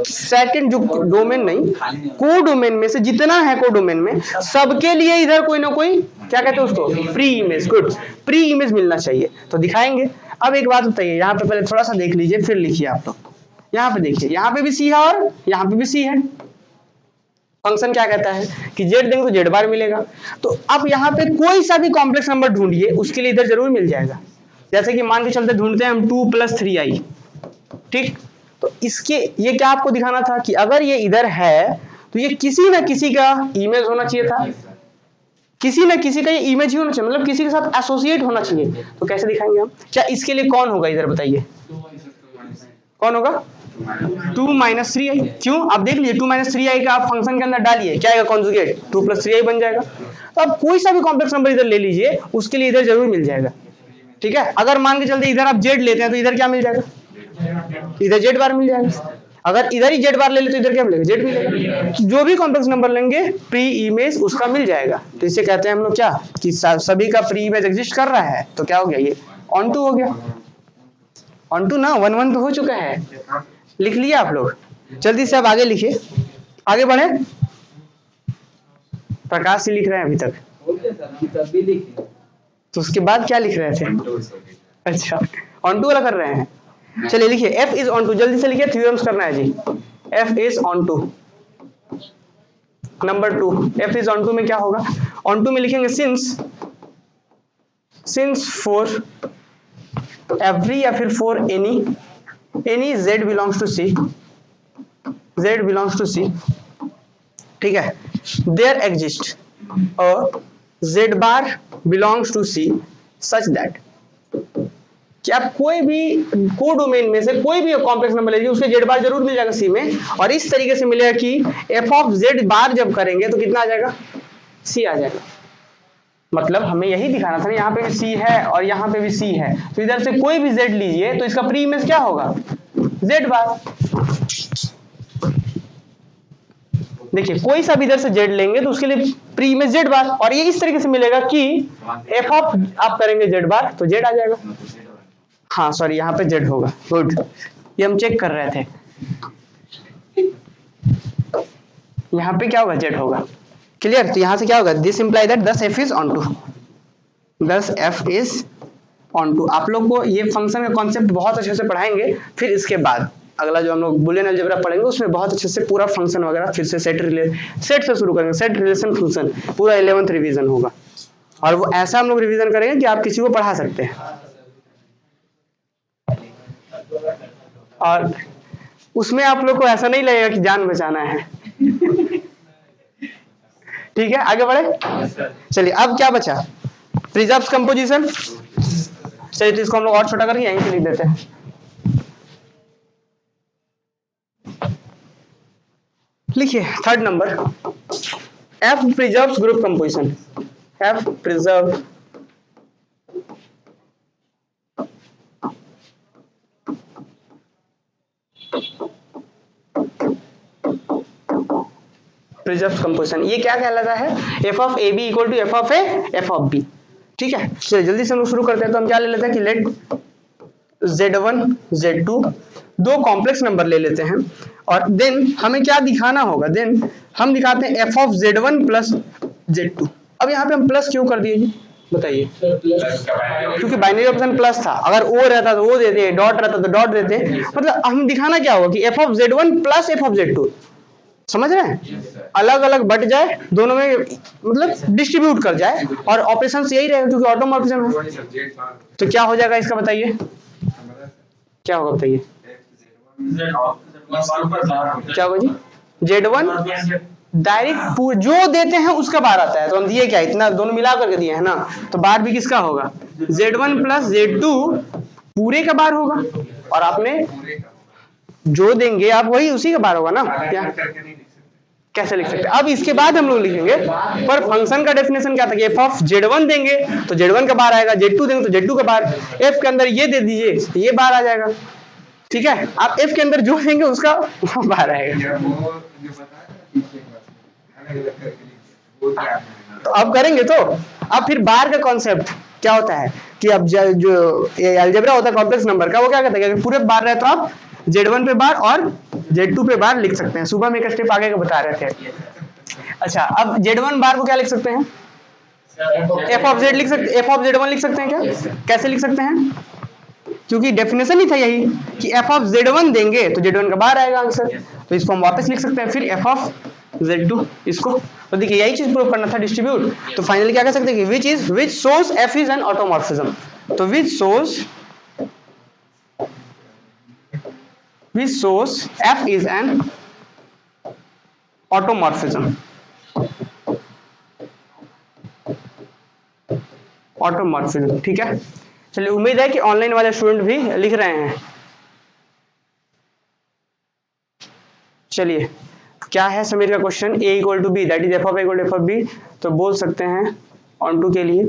सेकंड जो डोमेन नहीं, को डोमेन में से जितना है को डोमेन में सबके लिए इधर कोई ना कोई, क्या कहते हैं उसको? Pre image. Good, pre image मिलना चाहिए, तो दिखाएंगे। अब एक बात बताइए, यहाँ पे पहले थोड़ा सा देख लीजिए फिर लिखिए आप लोग। यहाँ पे देखिए, यहाँ पे भी सी है और यहाँ पे भी सी है। फंक्शन क्या कहता है कि z देंगे तो z बार मिलेगा। तो अब यहाँ पे कोई सा भी कॉम्प्लेक्स नंबर ढूंढिए, उसके लिए इधर जरूर मिल जाएगा। जैसे कि मान के चलते ढूंढते हैं हम 2 + 3i, ठीक। तो इसके ये क्या आपको दिखाना था कि अगर ये इधर है तो ये किसी ना किसी का इमेज होना चाहिए था, किसी ना किसी का ये इमेज ही होना चाहिए, मतलब किसी के साथ एसोसिएट होना चाहिए। तो कैसे दिखाएंगे हम? क्या इसके लिए कौन होगा इधर बताइए? कौन होगा? 2 - 3i। क्यों? आप देख लीजिए, 2 - 3i का आप फंक्शन के अंदर डालिए, क्या आएगा? कॉन्जुगेट 2 + 3i बन जाएगा। तो आप कोई सा भी कॉम्प्लेक्स नंबर इधर ले लीजिए, उसके लिए इधर जरूर मिल जाएगा, ठीक है। अगर मान के चलते इधर आप z लेते हैं तो इधर क्या मिल जाएगा? इधर z बार मिल जाएगा। अगर इधर ही z बार ले ले तो इधर क्या मिलेगा? z मिलेगा। तो जो भी कॉम्प्लेक्स नंबर लेंगे प्री इमेज उसका मिल जाएगा। तो इसे कहते हैं हम लोग क्या, कि सभी का प्री इमेज एग्जिस्ट कर रहा है। तो क्या हो गया? ये ऑन टू हो गया। ऑन टू ना, 1 1 तो हो चुका है, लिख लिया आप लोग। जल्दी से अब आगे लिखिए, आगे बढ़े। प्रकाश जी लिख रहे हैं अभी तक, तो उसके बाद क्या लिख रहे थे? अच्छा, ऑन टू वाला कर रहे हैं। चलिए लिखिए, f इज ऑन टू, जल्दी से लिखिए, थ्योरम्स करना है जी। f is onto. Number 2, f is onto में क्या होगा? ऑन टू में लिखेंगे सिंस फॉर एवरी या फिर for any z belongs to c, ठीक है, देयर एग्जिस्ट और z bar belongs to c such that, कि आप कोई भी को डोमेन में से कोई भी कॉम्प्लेक्स नंबर लीजिए, उसके z बार जरूर मिल जाएगा c में। और इस तरीके से मिलेगा कि f ऑफ z बार जब करेंगे तो कितना आ जाएगा? c आ जाएगा। मतलब हमें यही दिखाना था ना, यहाँ पे भी c है और यहाँ पे भी c है, तो इधर से कोई भी z लीजिए तो इसका प्री इमेज क्या होगा? z बार। देखिए, कोई सा भी इधर से z लेंगे तो उसके लिए प्री इमेज z बार, और ये इस तरीके से मिलेगा कि f ऑफ आप करेंगे z बार तो z आ जाएगा। हाँ सॉरी, यहाँ पे z होगा। गुड, ये हम चेक कर रहे थे, यहाँ पे क्या होगा? z होगा। क्लियर? तो यहाँ से क्या होगा? दिस इंप्लाई दैट दस f इज ऑन टू, दस f इज ऑन टू। आप लोग को ये फंक्शन का कॉन्सेप्ट बहुत अच्छे से पढ़ाएंगे फिर इसके बाद। अगला जो हम लोग बुलियन अलजेब्रा पढ़ेंगे उसमें बहुत अच्छे से पूरा फंक्शन वगैरह फिर से सेट से शुरू करेंगे, सेट रिलेशन फंक्शन पूरा 11th रिवीजन होगा और वो ऐसा हम लोग रिवीजन करेंगे कि आप किसी को पढ़ा सकते हैं। और उसमें आप लोग को ऐसा नहीं लगेगा कि जान बचाना है। ठीक है, आगे बढ़े। चलिए अब क्या बचा, प्रिजर्व्स कंपोजिशन। चलिए तो इसको हम लोग और छोटा करके यहीं पे लिख देते हैं। लिखिए third number, f preserves group composition. F preserve preserves composition. ये क्या कहलाता है, f of a b equal to F of a f of b. ठीक है, चलिए जल्दी से हम लोग शुरू करते हैं। तो हम क्या ले लेते हैं कि लेट z1 z2 दो कॉम्प्लेक्स नंबर ले लेते हैं और देन हमें क्या दिखाना होगा, देन हम दिखाते हैं f of z1 plus z2। अब यहाँ पे हम प्लस क्यों कर दिए जी बताइए? क्योंकि बाइनरी ऑप्शन प्लस था, अगर ओ रहता तो वो देते, डॉट रहता तो डॉट देते। मतलब हम दिखाना क्या होगा कि f of z1 plus f of z2, समझ रहे हैं, अलग अलग बट जाए, दोनों में मतलब डिस्ट्रीब्यूट कर जाए और ऑपरेशन यही रहेगा क्योंकि ऑटोमॉर्फिज्म है। तो क्या हो जाएगा इसका बताइए, क्या होगा बताइए? क्या होगा जी? Z1 डायरेक्ट जो देते हैं उसका बार आता है, तो हम दिए क्या, इतना दोनों मिला करके दिए हैं ना, तो बार भी किसका होगा, Z1 प्लस Z2 पूरे का बार होगा। और आपने जो देंगे आप वही उसी का बार होगा ना, क्या कैसे लिख सकते हैं? अब इसके बाद हम लोग लिखेंगे, पर फंक्शन का डेफिनेशन क्या था कि f ऑफ z1 देंगे तो z1 का बार आएगा, z2 देंगे तो z2 का बार, f के अंदर ये दे दीजिए तो ये बार आ जाएगा। ठीक है, आप f के अंदर जो देंगे उसका बार आएगा। तो अब करेंगे तो अब फिर बार का कॉन्सेप्ट क्या होता है कि अब जो अलजेब्रा होता है कॉम्प्लेक्स नंबर का, वो क्या कहता है कि पूरे बार रहे तो आप z1 पे बार और z2 पे बार लिख सकते हैं। सुबह में एक स्टेप आगे का बता रहे थे। अच्छा, अब z1 बार को क्या लिख सकते हैं, f ऑफ z लिख सकते, f ऑफ z1 लिख सकते हैं क्या? कैसे लिख सकते हैं? क्योंकि डेफिनेशन ही था यही कि f ऑफ z1 देंगे तो z1 का बार आएगा आंसर, तो इसको हम वापस लिख सकते हैं। फिर f ऑफ z2 इसको, तो देखिए यही चीज प्रूव करना था, डिस्ट्रीब्यूट। तो फाइनली क्या कह सकते हैं कि which shows f is an automorphism। तो which shows f is an automorphism। Automorphism, ठीक है। चलिए उम्मीद है कि ऑनलाइन वाले स्टूडेंट भी लिख रहे हैं। चलिए क्या है समीर का question, a equal to b that is f of a equal to f of b, तो बोल सकते हैं ऑन टू के लिए।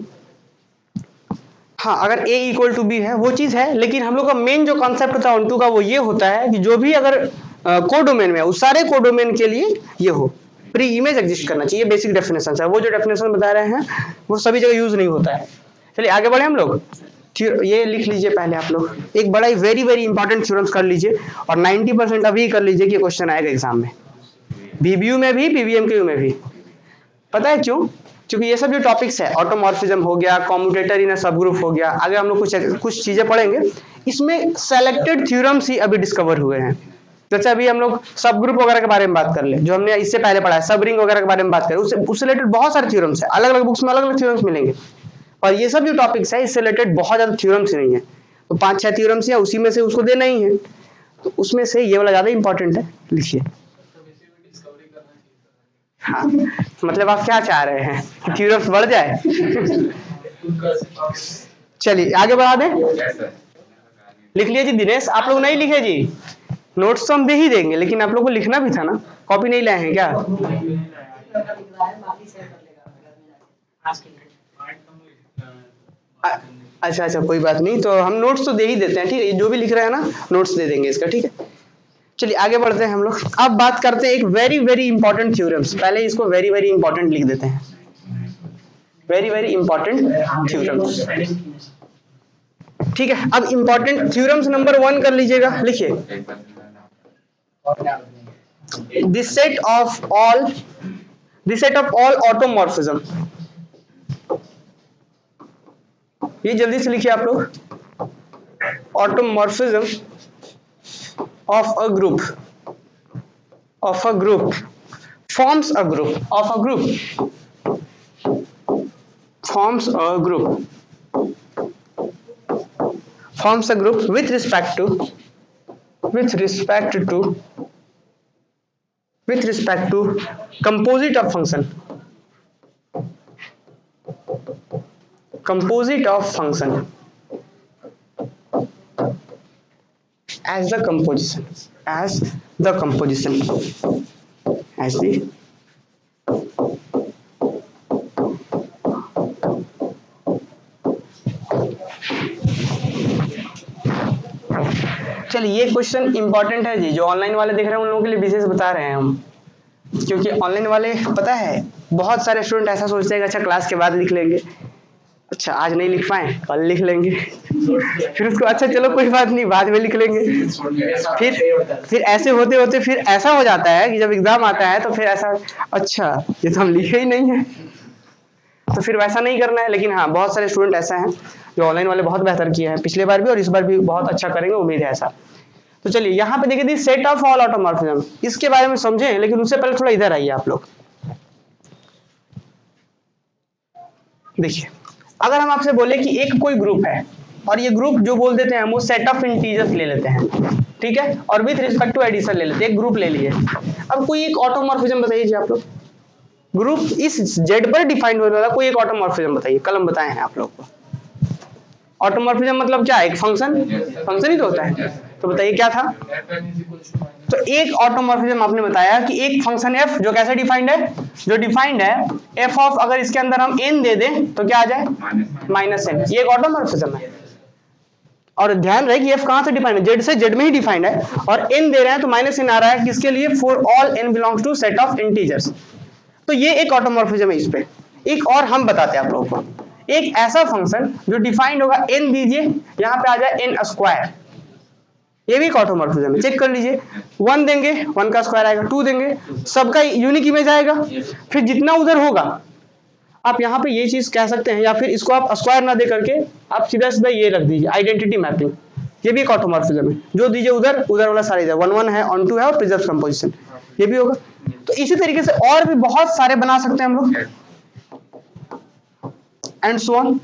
हाँ, अगर a इक्वल टू बी है वो चीज है, लेकिन हम लोग का मेन जो कॉन्सेप्ट होता है ऑन टू का वो ये होता है कि जो भी अगर कोडोमेन में है उस सारे कोडोमेन के लिए ये हो, प्री इमेज एग्जिस्ट करना चाहिए। बेसिक डेफिनेशन है, वो जो डेफिनेशन बता रहे हैं वो सभी जगह यूज नहीं होता है। चलिए आगे बढ़े हम लोग। ये लिख लीजिए पहले आप लोग, एक बड़ा ही वेरी वेरी इंपॉर्टेंट थ्योरम्स कर लीजिए और 90% अभी कर लीजिए कि क्वेश्चन आएगा एग्जाम में, बीबीयू में भी पीवीएमक्यू में भी। पता है क्यों? क्योंकि ये सब जो टॉपिक्स है, ऑटोमॉर्फिज्म हो गया, कॉम्यूटेटर इन सब ग्रुप हो गया, आगे हम लोग कुछ चीजें पढ़ेंगे, इसमें सेलेक्टेड थ्योरम्स ही अभी डिस्कवर हुए हैं। जैसे अभी हम लोग सब ग्रुप वगैरह के बारे में बात कर ले, जो हमने इससे पहले पढ़ा है, सब रिंग वगैरह के बारे में बात करें, उससे रिलेटेड बहुत सारे थ्योरम्स है, अलग अलग बुक्स में अलग अलग थ्योरम्स मिलेंगे। और ये सब जो टॉपिक्स है इससे रिलेटेड बहुत ज्यादा थ्योरम्स नहीं है, तो 5-6 थ्योरम्स है, उसी में से उसको देना ही है, तो उसमें से ये वाला ज्यादा इंपॉर्टेंट है, लिखिए। हाँ, मतलब आप क्या चाह रहे हैं कि थ्योरम्स बढ़ जाए? चलिए आगे बढ़ा दें, लिख लिया जी दिनेश। आप लोग नहीं लिखे जी, नोट्स तो हम दे ही देंगे, लेकिन आप लोग को लिखना भी था ना, कॉपी नहीं लाए हैं क्या? अच्छा अच्छा, कोई बात नहीं, तो हम नोट्स तो दे ही देते हैं, ठीक है, जो भी लिख रहे हैं ना नोट्स दे देंगे इसका, ठीक है। चलिए आगे बढ़ते हैं हम लोग। अब बात करते हैं एक वेरी वेरी इंपॉर्टेंट थ्योरम्स, पहले इसको वेरी वेरी इंपॉर्टेंट लिख देते हैं, वेरी वेरी इंपॉर्टेंट थ्योरम्स, ठीक है। अब इंपॉर्टेंट थ्योरम्स नंबर 1 कर लीजिएगा, लिखिए this set of all automorphism. ये जल्दी से लिखिए आप लोग, automorphism of a group forms a group of a group forms a group with respect to composite of function as the composition as the चलिए ये क्वेश्चन इंपॉर्टेंट है जी, जो ऑनलाइन वाले देख रहे हैं उन लोगों के लिए विशेष बता रहे हैं हम, क्योंकि ऑनलाइन वाले पता है बहुत सारे स्टूडेंट ऐसा सोचते हैं कि अच्छा क्लास के बाद लिख लेंगे, अच्छा आज नहीं लिख पाए कल लिख लेंगे, फिर उसको अच्छा चलो कोई बात नहीं बाद में लिख लेंगे, फिर ऐसे होते होते फिर ऐसा हो जाता है कि जब एग्जाम आता है तो फिर ऐसा अच्छा ये तो हम लिखे ही नहीं है, तो फिर वैसा नहीं करना है। लेकिन हाँ बहुत सारे स्टूडेंट ऐसा हैं जो ऑनलाइन वाले बहुत बेहतर किए हैं, पिछले बार भी और इस बार भी बहुत अच्छा करेंगे, उम्मीद है ऐसा। तो चलिए यहाँ पे देखिए सेट ऑफ ऑल ऑटोमॉर्फिज्म, इसके बारे में समझें, लेकिन उससे पहले थोड़ा इधर आइए आप लोग। देखिए अगर हम आपसे बोले कि एक कोई ग्रुप है और ये ग्रुप जो बोल देते हैं हम वो सेट ऑफ इंटीजर्स ले लेते हैं, ठीक है, और विथ रिस्पेक्ट टू एडिशन ले लेते हैं, एक ग्रुप ले लिए। अब कोई एक ऑटोमॉर्फिज्म बताइए जी आप लोग, ग्रुप इस जेड पर डिफाइंड होने वाला कोई एक ऑटोमॉर्फिज्म बताइए, कलम बताए हैं आप लोग को। ऑटोमॉर्फिज्म मतलब क्या है, एक फंक्शन ही तो होता है, तो बताइए क्या था। तो एक ऑटोमॉर्फिज्म आपने बताया कि एक फंक्शन f जो कैसे डिफाइंड है, जो डिफाइंड है f ऑफ, अगर इसके अंदर हम n दे दें तो क्या आ जाए -n, ये एक ऑटोमॉर्फिज्म है। और ध्यान रहे कि f कहां से डिफाइंड है, z से, z में ही डिफाइंड है, और n दे रहे हैं तो -n आ रहा है किसके लिए, for all n belongs to set of integers. तो ये एक ऑटोमॉर्फिज्म है। इस पे एक और हम बताते हैं आप लोगों को, एक ऐसा फंक्शन जो डिफाइंड होगा n दीजिए, यहाँ पे आ जाए n स्क्वायर, ये भी एक ऑटोमॉर्फिज्म है। चेक कर लीजिए, 1 देंगे 1 का स्क्वायर आएगा, 2 देंगे सबका यूनिक इमेज आएगा, फिर जितना उधर होगा आप यहाँ पे ये चीज कह सकते हैं, या फिर इसको आप स्क्वायर ना दे करके आप सीधा सीधा ये रख दीजिए आइडेंटिटी मैपिंग, ये भी एक ऑटोमॉर्फिज्म है। जो दीजिए उधर उधर वाला सारा इधर 1 1 है, ऑन 2 है और प्रिजर्व कंपोजिशन, ये भी होगा। तो इसी तरीके से और भी बहुत सारे बना सकते हैं हम लोग, एंड सो ऑन।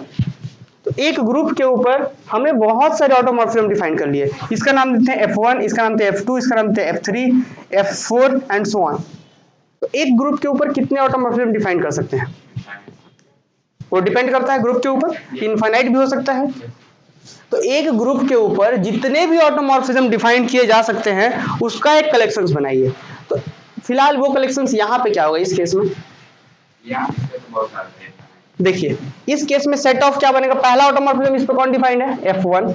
तो एक ग्रुप के ऊपर हमने बहुत सारे ऑटोमॉर्फिज्म डिफाइन कर लिए, इसका नाम देते हैं F1, इसका नाम देते हैं F2, इसका नाम देते हैं F3, F4 and so on. तो एक ग्रुप के ऊपर कितने ऑटोमॉर्फिज्म डिफाइन कर सकते हैं, वो डिपेंड करता है ग्रुप के ऊपर, इनफाइनाइट भी हो सकता है। तो एक ग्रुप के ऊपर जितने भी ऑटोमॉर्फिज्म डिफाइन किए जा सकते हैं उसका एक कलेक्शंस बनाइए। तो फिलहाल वो कलेक्शंस यहाँ पे क्या होगा इस केस में, देखिए इस केस में सेट ऑफ क्या बनेगा, पहला ऑटोमॉर्फिज्म इस पे कौन डिफाइंड है, F1,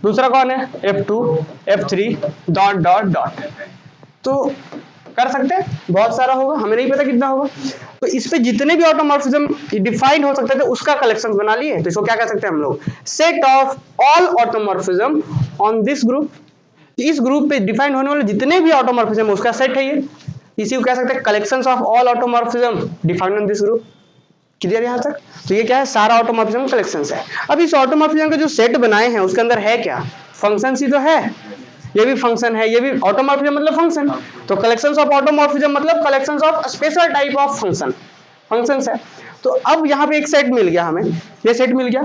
दूसरा कौन है F2, F3 dot dot dot. तो कर सकते हैं, बहुत सारा होगा, हमें नहीं पता कितना होगा। तो इस पे जितने भी ऑटोमॉर्फिज्म डिफाइंड हो सकते थे उसका कलेक्शन बना लिए, तो इसको क्या कह सकते हैं हम लोग, set of all automorphism on this group. इस ग्रुप पे डिफाइंड होने वाले जितने भी ऑटोमॉर्फिज्म उसका सेट है ये, इसी को कह सकते हैं collections of all automorphism defined on this group. Clear यहाँ तक। तो ये क्या है, सारा ऑटोमॉर्फिज्म कलेक्शंस है। अब इस ऑटोमॉर्फिज्म का जो सेट बनाए हैं उसके अंदर है क्या, फंक्शंस ही तो है, ये भी फंक्शन है, ये भी ऑटोमॉर्फिज्म मतलब फंक्शन। तो कलेक्शंस ऑफ ऑटोमॉर्फिज्म मतलब collections of special type of functions है। तो अब यहाँ पे एक सेट मिल गया हमें, ये सेट मिल गया,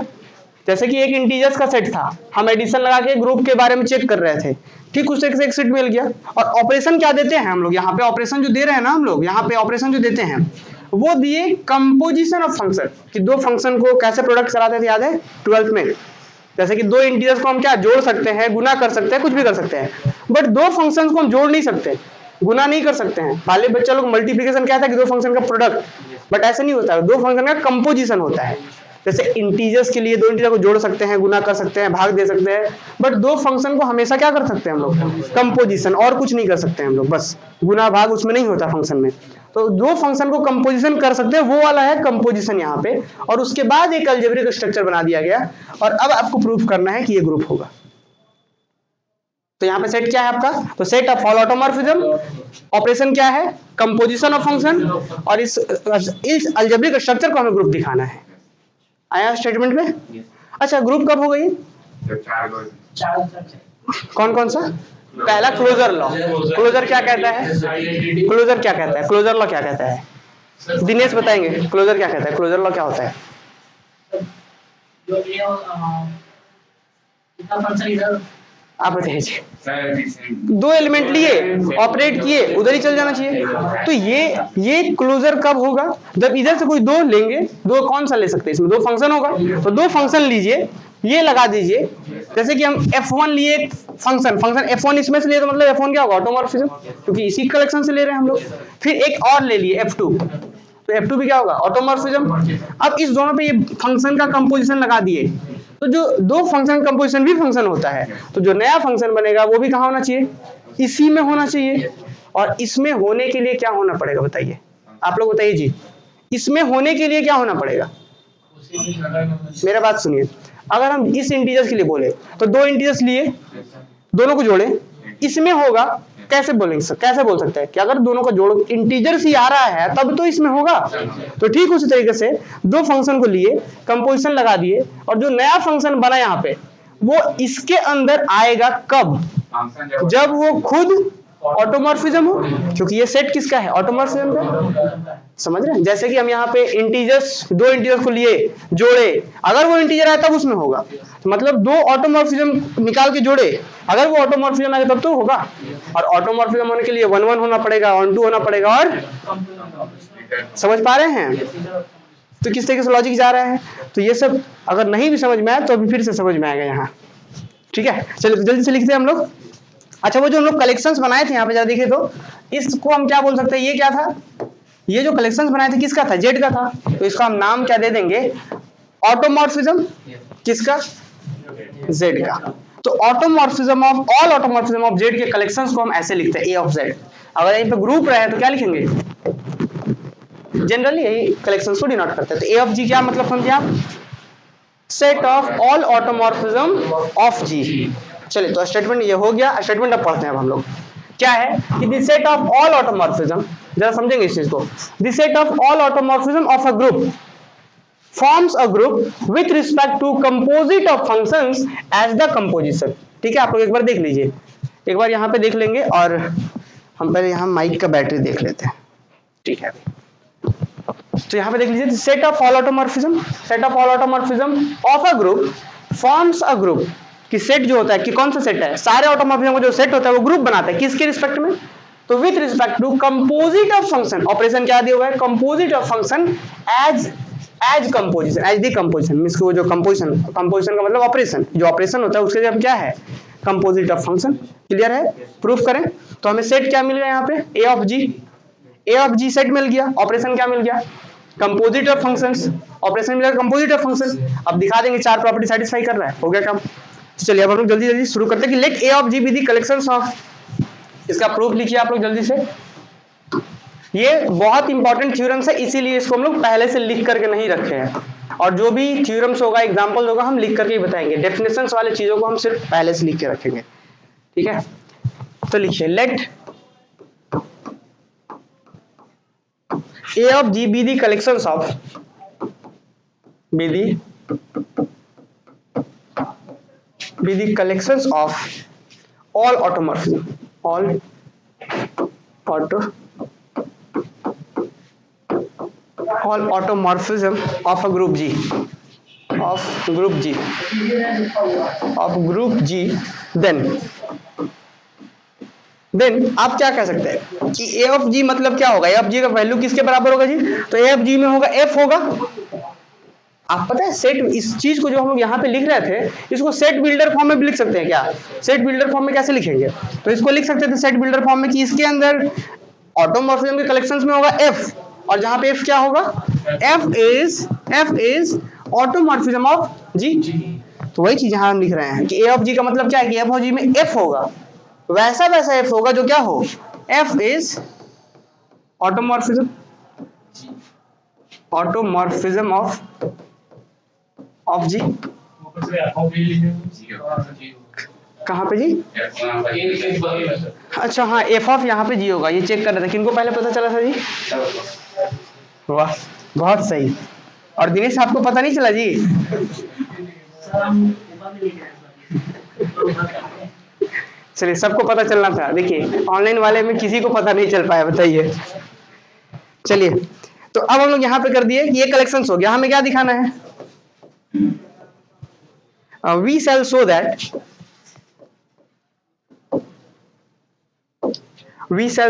जैसे कि एक इंटीजर्स का सेट था, हम एडिशन लगा के ग्रुप के बारे में चेक कर रहे थे, ठीक उस एक सेट मिल गया। और ऑपरेशन क्या देते हैं हम लोग, यहाँ पे ऑपरेशन जो दे रहे हैं ना हम लोग, यहाँ पे ऑपरेशन जो देते हैं वो दिए कंपोजिशन ऑफ फंक्शन, कि दो फंक्शन को कैसे प्रोडक्ट कराते थे, याद है 12th में, जैसे कि दो इंटीजर्स को हम क्या जोड़ सकते हैं, गुना कर सकते हैं, कुछ भी कर सकते हैं, बट दो फंक्शंस को हम जोड़ नहीं सकते, गुना नहीं कर सकते हैं। पहले बच्चा लोग मल्टीप्लिकेशन क्या था कि दो फंक्शन का प्रोडक्ट, बट ऐसा नहीं होता है, दो फंक्शन का कंपोजिशन होता है। जैसे इंटीजर्स के लिए दो इंटीजर को जोड़ सकते हैं, गुना कर सकते हैं, भाग दे सकते हैं, बट दो फंक्शन को हमेशा क्या कर सकते हैं हम लोग, कंपोजिशन, और कुछ नहीं कर सकते हम लोग, बस गुना भाग उसमें नहीं होता फंक्शन में। तो दो फंक्शन को कंपोजिशन कर सकते हैं, वो वाला है कंपोजिशन यहाँ पे। और उसके बाद एक अलजेब्रिक स्ट्रक्चर बना दिया गया, और अब आपको प्रूफ करना है कि ये ग्रुप होगा। तो यहाँ पे सेट क्या है आपका, तो set of all automorphism, operation क्या है, कंपोजिशन ऑफ फंक्शन, और इस अलजेब्रिक स्ट्रक्चर को हमें ग्रुप दिखाना है। आया स्टेटमेंट में। अच्छा ग्रुप कब होगा ये, चार कौन कौन सा, पहला क्लोजर लॉ। क्लोजर क्या कहता है? क्लोजर क्या कहता है? क्लोजर लॉ क्या कहता है? दिनेश बताएंगे क्लोजर क्या कहता है? क्लोजर लॉ क्या होता है? जो ये इतना फंक्शन इधर आप बताइए। दो एलिमेंट लिए, ऑपरेट किए, उधर ही चल जाना चाहिए। तो ये क्लोजर कब होगा? जब इधर से कोई दो लेंगे, दो कौन सा ले सकते हैं? इसमें दो फंक्शन होगा, तो दो फंक्शन लीजिए, ये लगा दीजिए। जैसे कि हम f1 लिए फंक्शन f1 इसमें से लिए, तो मतलब f1 क्या होगा? ऑटोमॉर्फिज्म, क्योंकि इसी कलेक्शन से ले रहे हैं हम लोग। फिर एक और ले लिए f2, तो f2 भी क्या होगा? ऑटोमॉर्फिज्म। अब इस दोनों पे ये फंक्शन का कंपोजिशन लगा दिए, तो जो दो फंक्शन कंपोजिशन भी फंक्शन होता है, तो जो नया फंक्शन बनेगा वो भी कहाँ होना चाहिए? इसी में होना चाहिए। और इसमें होने के लिए क्या होना पड़ेगा बताइए? आप लोग बताइए जी, इसमें होने के लिए क्या होना पड़ेगा? मेरा बात सुनिए, अगर हम इस इंटीजर्स के लिए बोले तो दो इंटीजर्स लिए, दोनों को जोड़े, इसमें होगा। कैसे बोलेंगे? कैसे बोल सकते हैं कि अगर दोनों का जोड़ इंटीजर्स ही आ रहा है तब तो इसमें होगा। तो ठीक उसी तरीके से दो फंक्शन को लिए, कंपोजिशन लगा दिए, और जो नया फंक्शन बना यहाँ पे वो इसके अंदर आएगा कब? जब वो खुद ऑटोमॉर्फिज्म हो, क्योंकि ये सेट किसका है? ऑटोमॉर्फिज्म का। समझ रहे हैं? जैसे कि हम यहाँ पे इंटीजर्स, दो इंटीजर्स को लिए, जोड़े, अगर वो इंटीजर आया तब उसमें होगा। तो मतलब दो ऑटोमॉर्फिज्म निकाल के जोड़े, अगर वो ऑटोमॉर्फिज्म आएगा तब तो होगा। और ऑटोमॉर्फिज्म होने के लिए 1 1 होना पड़ेगा, 1 2 होना पड़ेगा। और समझ पा रहे हैं? तो किस तरीके से लॉजिक जा रहा है? तो ये सब अगर नहीं भी समझ में आया तो अभी फिर से समझ में आएगा यहाँ। ठीक है, चलिए जल्दी से लिखते हैं हम लोग। अच्छा, वो जो हम लोग कलेक्शंस बनाए थे यहाँ पे जरा देखिए, तो इसको हम क्या बोल सकते हैं? ये क्या था? ये जो कलेक्शंस बनाए थे किसका था? जेड का था। तो इसका हम नाम क्या दे देंगे? ऑटोमॉर्फिज्म। किसका? जेड का। तो automorphism of all automorphism of Z के कलेक्शंस को हम ऐसे लिखते हैं, ए ऑफ जेड। अगर यहीं पे ग्रुप रहे तो क्या लिखेंगे? जनरली यही कलेक्शंस को डिनोट करते हैं। तो ए ऑफ जी क्या मतलब समझे आप? Set of all automorphism of G. चलिए, तो स्टेटमेंट ये हो गया। स्टेटमेंट अब पढ़ते हैं अब हम लोग। क्या है कि the set of all automorphism, जरा समझेंगे इस चीज को। The set of all automorphism of a group forms a group with respect to composite of functions as the composition। ठीक है, आप लोग एक बार देख लीजिए, एक बार यहाँ पे देख लेंगे, और हम पहले यहाँ माइक का बैटरी देख लेते हैं। ठीक है, तो यहाँ पे देख लीजिए, set of all automorphism, set of all automorphism of a group forms a group. कि सेट जो होता है, कि कौन सा सेट है? सारे ऑटोमॉर्फिज्म का जो सेट होता है वो ग्रुप बनाता है। किसके रिस्पेक्ट में? तो with respect to composite of function. Operation क्या दिया हुआ है? Composite of function as composition, as the composition. Means वो जो कंपोजिशन का मतलब ऑपरेशन, जो ऑपरेशन होता है उसके जब क्या है? Composite of function. क्लियर है? प्रूफ करें। तो हमें सेट क्या मिल गया यहाँ पे? A of G. A of G set मिल गया। ऑपरेशन क्या मिल गया? Composite of functions. ऑपरेशन मिल गया कंपोजिट ऑफ फंक्शन। अब दिखा देंगे चार प्रॉपर्टी सेटिस्फाई कर रहा है। हो गया काम। तो चलिए अब हम लोग जल्दी जल्दी शुरू करते हैं कि let A of G be the collections of. इसका प्रूफ लिखिए आप लोग जल्दी से। ये बहुत इंपॉर्टेंट थ्योरम्स है, इसीलिए इसको हम लोग पहले से लिख करके नहीं रखे हैं। और जो भी थ्योरम्स होगा, एग्जांपल होगा, हम लिख करके ही बताएंगे। डेफिनेशंस वाले चीजों को हम सिर्फ पहले से लिख के रखेंगे। ठीक है, तो लिखिए let A of G be the collections of, be the collections of all automorphism, all automorphism of a group G, of group G. Then आप क्या कह सकते हैं कि ए ऑफ जी मतलब क्या होगा? ए ऑफ जी का वैल्यू किसके बराबर होगा जी? तो ए ऑफ जी में होगा एफ होगा। आप पता है सेट, इस चीज को जो हम लोग यहाँ पे लिख रहे थे, इसको सेट बिल्डर फॉर्म में भी लिख सकते हैं क्या? सेट बिल्डर फॉर्म में कैसे लिखेंगे? तो इसको लिख सकते थे सेट बिल्डर फॉर्म में कि इसके अंदर ऑटोमॉर्फिज्म के कलेक्शंस में होगा एफ, और जहां पे एफ क्या होगा? F is automorphism of G. तो वही चीज यहां हम लिख रहे हैं कि ए ऑफ जी का मतलब क्या है? कि एफ ऑफ जी में एफ होगा, वैसा एफ होगा जो क्या हो? एफ इज ऑटोमॉर्फिज्म ऑफ जी। कहाँ पे जी? अच्छा हाँ, एफ ऑफ यहाँ पे जी होगा। ये चेक कर रहे थे, किनको पहले पता चला था जी? वाह, बहुत सही। और दिनेश आपको पता नहीं चला जी? चलिए, सबको पता चलना था। देखिए ऑनलाइन वाले में किसी को पता नहीं चल पाया, बताइए। चलिए, तो अब हम लोग यहाँ पे कर दिए कि ये कलेक्शंस हो गया। हमें क्या दिखाना है? We shall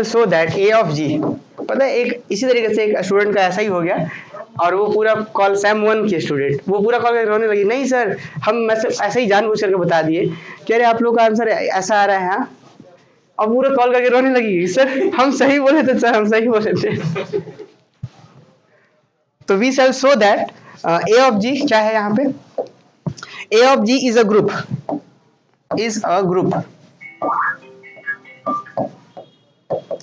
show that A of G. पता है, एक इसी तरीके से एक स्टूडेंट का ऐसा ही हो गया, और वो पूरा कॉल सैम 1 की स्टूडेंट, वो पूरा कॉल रोने लगी, नहीं सर हम ऐसे ही जानबूझ करके बता दिए, कह रहे आप लोग का आंसर ऐसा आ रहा है। हाँ, और पूरा कॉल करके रोने लगी, सर हम सही बोले थे, सर हम सही बोले थे। तो we shall show that A of G क्या है यहाँ पे? A of G is a group,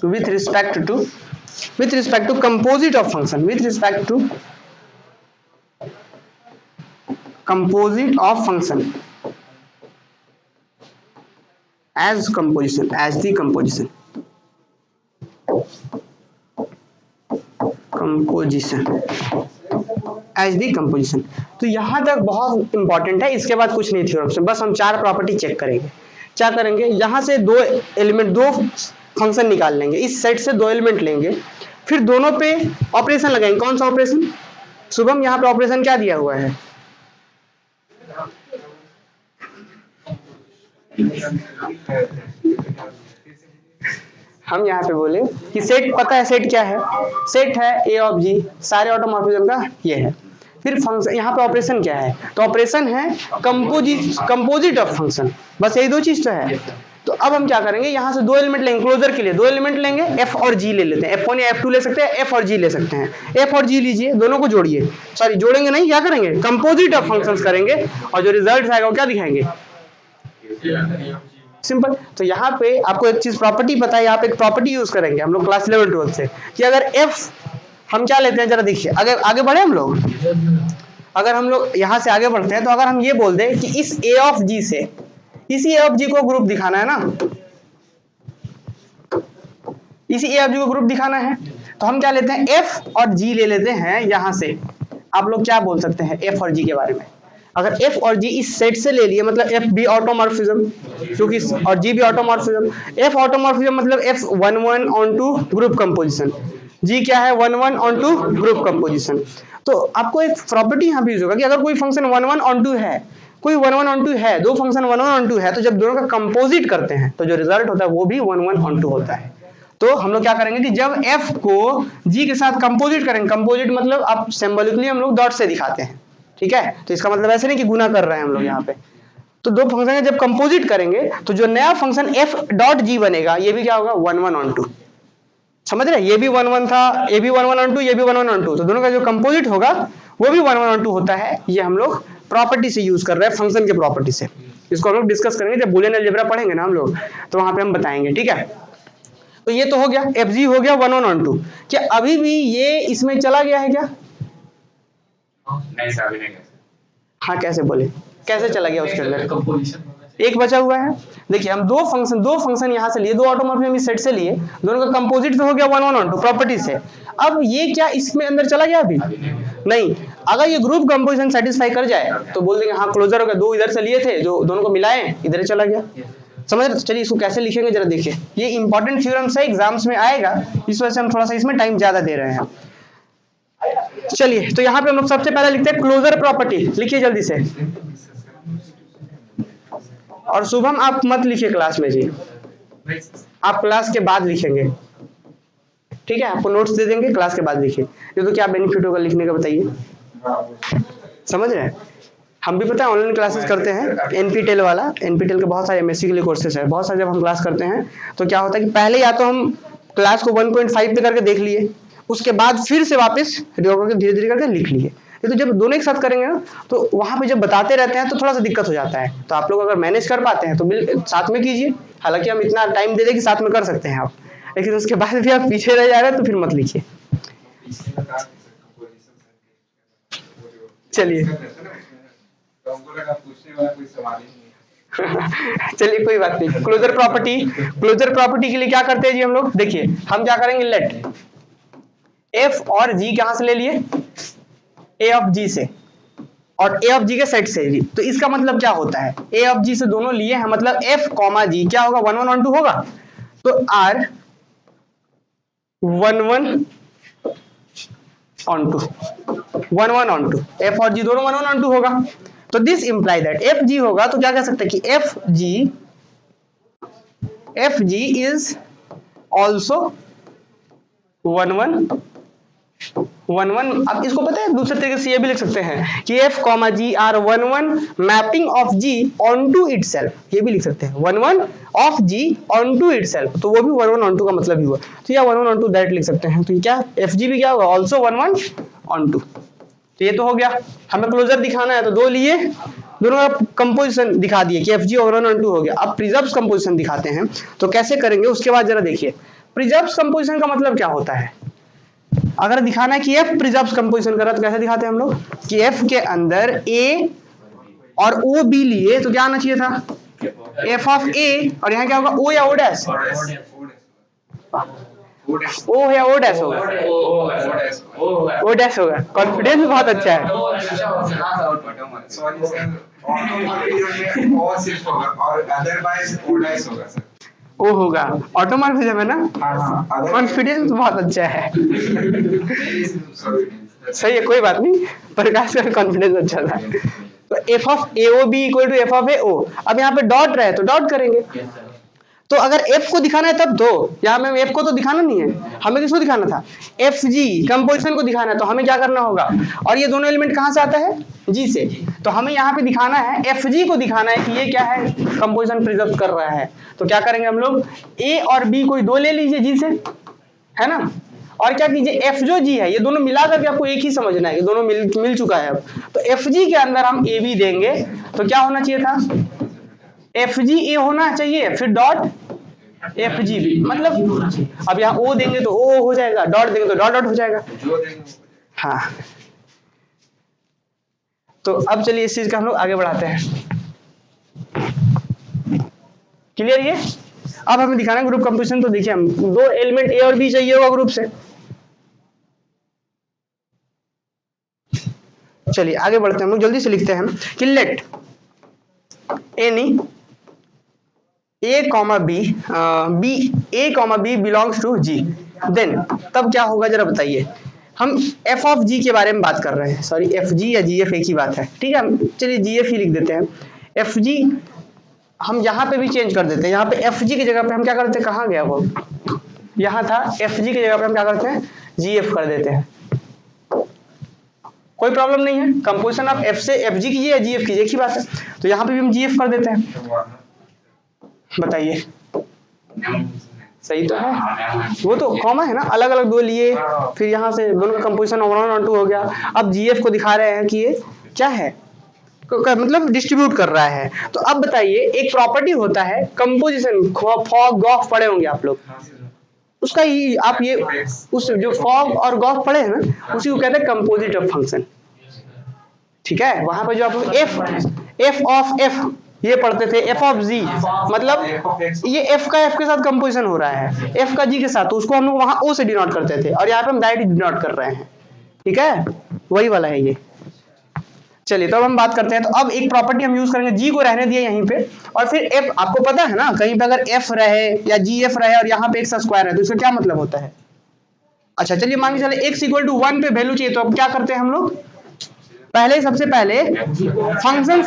with respect to composite of function, as the composition तो यहां तक बहुत इंपॉर्टेंट है। इसके बाद कुछ नहीं थ्योरम से, बस हम 4 प्रॉपर्टी चेक करेंगे। क्या करेंगे? यहां से दो फंक्शन निकाल लेंगे, इस सेट से 2 एलिमेंट लेंगे, फिर दोनों पे ऑपरेशन लगाएंगे। कौन सा ऑपरेशन? शुभम, यहाँ पे ऑपरेशन क्या दिया हुआ है? हम यहाँ पे बोले कि सेट, पता है सेट क्या है? सेट है ए ऑफ जी, सारे ऑटोमॉर्फिज्म का ये है। फिर फंक्शन, यहाँ पे ऑपरेशन क्या है? तो ऑपरेशन है कंपोजिट ऑफ फंक्शन, बस यही 2 चीज तो है। तो अब हम क्या करेंगे? यहाँ से 2 एलिमेंट लेंगे, क्लोजर के लिए 2 एलिमेंट लेंगे, एफ और जी ले लेते हैं, F1 या F2 ले सकते हैं, एफ और जी ले सकते हैं। एफ और जी लीजिए, दोनों को जोड़िए, सॉरी जोड़ेंगे नहीं, क्या करेंगे? कंपोजिट ऑफ फंक्शंस करेंगे, और जो रिजल्ट आएगा वो क्या दिखाएंगे? सिंपल। तो यहाँ पे आपको एक चीज प्रॉपर्टी पता है, यहाँ पे एक प्रॉपर्टी यूज करेंगे हम लोग क्लास 11-12 से, कि अगर एफ हम क्या लेते हैं, जरा देखिए, अगर आगे बढ़े हम लोग, अगर हम लोग यहाँ से आगे बढ़ते हैं, तो अगर हम ये बोल दें कि इस ए ऑफ जी से इसी ए ऑफ जी को ग्रुप दिखाना है ना, इसी ए ऑफ जी को ग्रुप दिखाना है, तो हम क्या लेते हैं? एफ और जी ले लेते हैं। यहाँ से आप लोग क्या बोल सकते हैं एफ और जी के बारे में? अगर एफ और जी इस सेट से ले लिए, मतलब एफ भी ऑटोमॉर्फिज्म, क्योंकि और जी भी ऑटोमॉर्फिज्म। एफ ऑटोमॉर्फिज्म मतलब एफ 1-1 ऑनटू ग्रुप कंपोजिशन, जी क्या है? 1-1 ऑनटू ग्रुप कंपोजिशन। तो आपको एक प्रॉपर्टी यहाँ पे यूज होगा कि अगर कोई फंक्शन 1-1 ऑनटू है, कोई 1-1 ऑनटू है, 2 फंक्शन 1-1 ऑनटू है, तो जब दोनों का कंपोजिट करते हैं तो जो रिजल्ट होता है वो भी 1-1 ऑनटू होता है। तो हम लोग क्या करेंगे कि जब f को g के साथ कंपोजिट करेंगे, कंपोजिट मतलब आप सिंबॉलिकली हम लोग डॉट से दिखाते हैं, ठीक है? तो इसका मतलब ऐसे नहीं कि गुना कर रहे हैं हम लोग यहाँ पे। तो 2 फंक्शन जब कंपोजिट करेंगे तो जो नया फंक्शन f डॉट g बनेगा, ये भी क्या होगा? 1-1 ऑनटू। समझ रहे? ये भी 1-1 था, ये भी 1-1 ऑनटू, ये भी 1-1 ऑनटू, तो दोनों का जो कंपोजिट होगा वो भी 1-1 ऑनटू होता है। ये हम लोग प्रॉपर्टी से यूज कर रहे हैं, फंक्शन के प्रॉपर्टी से। इसको हम लोग डिस्कस करेंगे जब बूलियन अलजेब्रा पढ़ेंगे ना हम लोग, तो वहां पे हम बताएंगे, ठीक है? तो ये तो हो गया, एफ जी हो गया 1-1 ऑनटू। क्या अभी भी ये इसमें चला गया है क्या? नहीं सर, अभी नहीं। हाँ, कैसे बोले, कैसे चला गया उसके अंदर? एक बचा हुआ है। देखिए, हम दो फंक्शन यहाँ से लिए, 2 ऑटोमॉर्फिज्म इस सेट से लिए, दोनों का कंपोजिट तो हो गया 1-1 ऑनटू प्रॉपर्टी से। अब ये क्या इसमें अंदर चला गया? अभी नहीं। अगर ये ग्रुप कंपोजिशन सेटिस्फाई कर जाए तो बोल देंगे हाँ क्लोजर हो गया, 2 इधर से लिए थे, जो दोनों को मिलाए इधर चला गया। समझ रहे? चलिए इसको कैसे लिखेंगे जरा देखिए, ये इंपॉर्टेंट थ्योरम्स है, एग्जाम्स में आएगा, इस वजह से हम थोड़ा सा इसमें टाइम ज्यादा दे रहे हैं। चलिए, तो यहाँ पे हम लोग सबसे पहले लिखते हैं क्लोजर प्रॉपर्टी। लिखिए जल्दी से। और शुभम आप मत लिखिए क्लास में जी, आप क्लास के बाद लिखेंगे, ठीक है? आपको नोट्स दे देंगे, क्लास के बाद लिखिए। ये तो क्या बेनिफिट होगा लिखने का, बताइए? समझ रहे हैं? हम भी पता है ऑनलाइन क्लासेस करते हैं, एनपीटेल वाला, एनपीटेल के बहुत सारे एमएससी के लिए कोर्सेस है, बहुत सारे जब हम क्लास करते हैं तो क्या होता है कि पहले या तो हम क्लास को 1.5 पे करके देख लिए, उसके बाद फिर से वापस रिकॉर्ड करके धीरे धीरे करके लिख लिए। ये तो जब दोनों एक साथ करेंगे ना, तो वहां पे जब बताते रहते हैं तो थोड़ा सा दिक्कत हो जाता है। तो आप लोग अगर मैनेज कर पाते हैं तो साथ में कीजिए, हालांकि हम इतना टाइम दे दें कि साथ में कर सकते हैं आप, लेकिन उसके बाद भी आप पीछे रह जा रहे हैं तो फिर मत लिखिए। चलिए चलिए कोई बात नहीं। क्लोजर प्रॉपर्टी के लिए क्या करते हैं जी हम लोग? देखिए, हम क्या करेंगे, लेट एफ और जी कहां से ले लिए? ए ऑफ जी से। और ए ऑफ जी के सेट से जी। तो इसका मतलब क्या होता है, ए ऑफ जी से दोनों लिए हैं, मतलब एफ कॉमा जी क्या होगा, 1 1 ऑन 2 होगा। तो आर 1 1 ऑन 2, 1 1 ऑन 2, एफ और जी दोनों 1 1 ऑन 2 होगा। तो this imply that F G होगा, तो क्या कह सकते हैं कि एफ जी इज ऑल्सो 1 1 1 1। अब इसको पता है दूसरे तरीके से ये भी लिख सकते हैं कि f comma g are 1 1 mapping of G onto itself, ये भी लिख सकते हैं 1 1 of G onto itself, तो वो भी 1 1 ऑन टू का मतलब ही हुआ। तो या 1 1 ऑन टू दैट लिख सकते हैं। तो ये क्या एफ जी भी क्या होगा, ऑल्सो 1 1 ऑन 2। तो ये तो हो गया, हमें क्लोजर दिखाना है तो दो लिए, दोनों का कंपोजिशन दिखा दिए कि एफ जी 1 1 ऑन 2 हो गया। अब प्रिजर्व्स कंपोजिशन दिखाते हैं, तो कैसे करेंगे उसके बाद जरा देखिए। प्रिजर्व्स कंपोजिशन का मतलब क्या होता है, अगर दिखाना है कि एफ प्रिजर्व्स कंपोजिशन कर रहा है तो कैसे दिखाते हैं हम लोग कि एफ के अंदर ए और ओ बी लिए तो क्या आना चाहिए था, एफ ऑफ ए, और यहाँ क्या होगा ओ या ओ डैश, ओ या ओ डैश होगा, ओ डैश होगा। कॉन्फिडेंस बहुत अच्छा है। ओ होगा, ऑटोमॉर्फिज्म है ना, कॉन्फिडेंस बहुत अच्छा है। सही है, कोई बात नहीं, प्रकाश का कॉन्फिडेंस अच्छा था। तो F of A O B equal to F of A O. अब यहाँ पे डॉट रहे तो डॉट करेंगे। तो अगर एफ को दिखाना है तब दो, यहाँ में एफ को तो दिखाना नहीं है, हमें किसको दिखाना था, एफ जी कंपोजिशन को दिखाना है। तो हमें क्या करना होगा, और ये दोनों एलिमेंट कहाँ से आता है, जी से, तो हमें यहाँ पे दिखाना है एफ जी को दिखाना है कि ये क्या है, कंपोजिशन प्रिजर्व कर रहा है। तो क्या करेंगे हम लोग, ए और बी कोई दो ले लीजिए जी से, है ना, और क्या कीजिए एफ जो जी है ये दोनों मिला करके आपको एक ही समझना है कि दोनों मिल चुका है। अब तो एफ जी के अंदर हम ए बी देंगे तो क्या होना चाहिए था, एफ जी ए होना चाहिए, फिर डॉट एफ जी बी, मतलब अब यहाँ ओ देंगे तो ओ हो जाएगा, डॉट देंगे तो डॉट डॉट हो जाएगा। हाँ, तो अब चलिए इस चीज का हम लोग आगे बढ़ाते हैं। क्लियर ये, अब हमें दिखाना है ग्रुप कंपोजिशन। तो देखिए हम दो एलिमेंट ए और बी चाहिए होगा ग्रुप से। चलिए आगे बढ़ते हैं, हम लोग जल्दी से लिखते हैं कि let any a comma b b a comma b belongs to G, then तब क्या होगा जरा बताइए। हम एफ ऑफ जी के बारे में बात कर रहे हैं, सॉरी एफ जी या जी एफ एक ही बात है, ठीक है, चलिए जी एफ ही लिख देते हैं। एफ जी हम यहाँ पे भी चेंज कर देते हैं, यहाँ पे एफ जी की जगह पे हम क्या करते हैं, कहाँ गया वो, यहाँ था, एफ जी की जगह पे हम क्या करते हैं, जी एफ कर देते हैं, कोई प्रॉब्लम नहीं है। कंपोजिशन आप एफ से एफ जी कीजिए या जी एफ कीजिए, एक ही बात है। तो यहाँ पे भी हम जी एफ कर देते हैं, बताइए सही तो है, वो तो कॉमा है ना, अलग अलग दो लिए, फिर यहाँ से दोनों का कंपोजिशन 1 1 2 हो गया। अब जीएफ को दिखा रहे हैं कि ये क्या है, मतलब डिस्ट्रीब्यूट कर रहा है। तो अब बताइए एक प्रॉपर्टी होता है कंपोजिशन, फॉग गॉफ पढ़े होंगे आप लोग, उसका ही आप ये उस जो फॉग और गॉफ पढ़े हैं ना, उसी को कहते हैं कंपोजिट ऑफ फंक्शन, ठीक है। वहां पर जो आप एफ ऑफ एफ ये पढ़ते थे, एफ ऑफ जी, मतलब ये एफ का एफ के साथ कंपोजिशन हो रहा है, एफ का जी के साथ, तो उसको हम लोग वहां ओ से डिनोट करते थे, और यहाँ पे हम डायरेक्ट डिनोट कर रहे हैं, ठीक है, वही वाला है ये। चलिए तो अब हम बात करते हैं। तो अब एक प्रॉपर्टी हम यूज करेंगे, जी को रहने दिए यहीं पे, और फिर एफ, आपको पता है ना कहीं पे अगर एफ रहे या जी एफ रहे और यहाँ पे एक्स स्क्वायर है तो इसका क्या मतलब होता है। अच्छा चलिए मान के चले एक्स इक्वल टू 1 पे वैल्यू चाहिए, तो अब क्या करते हैं हम लोग, पहले सबसे पहले फंक्शन,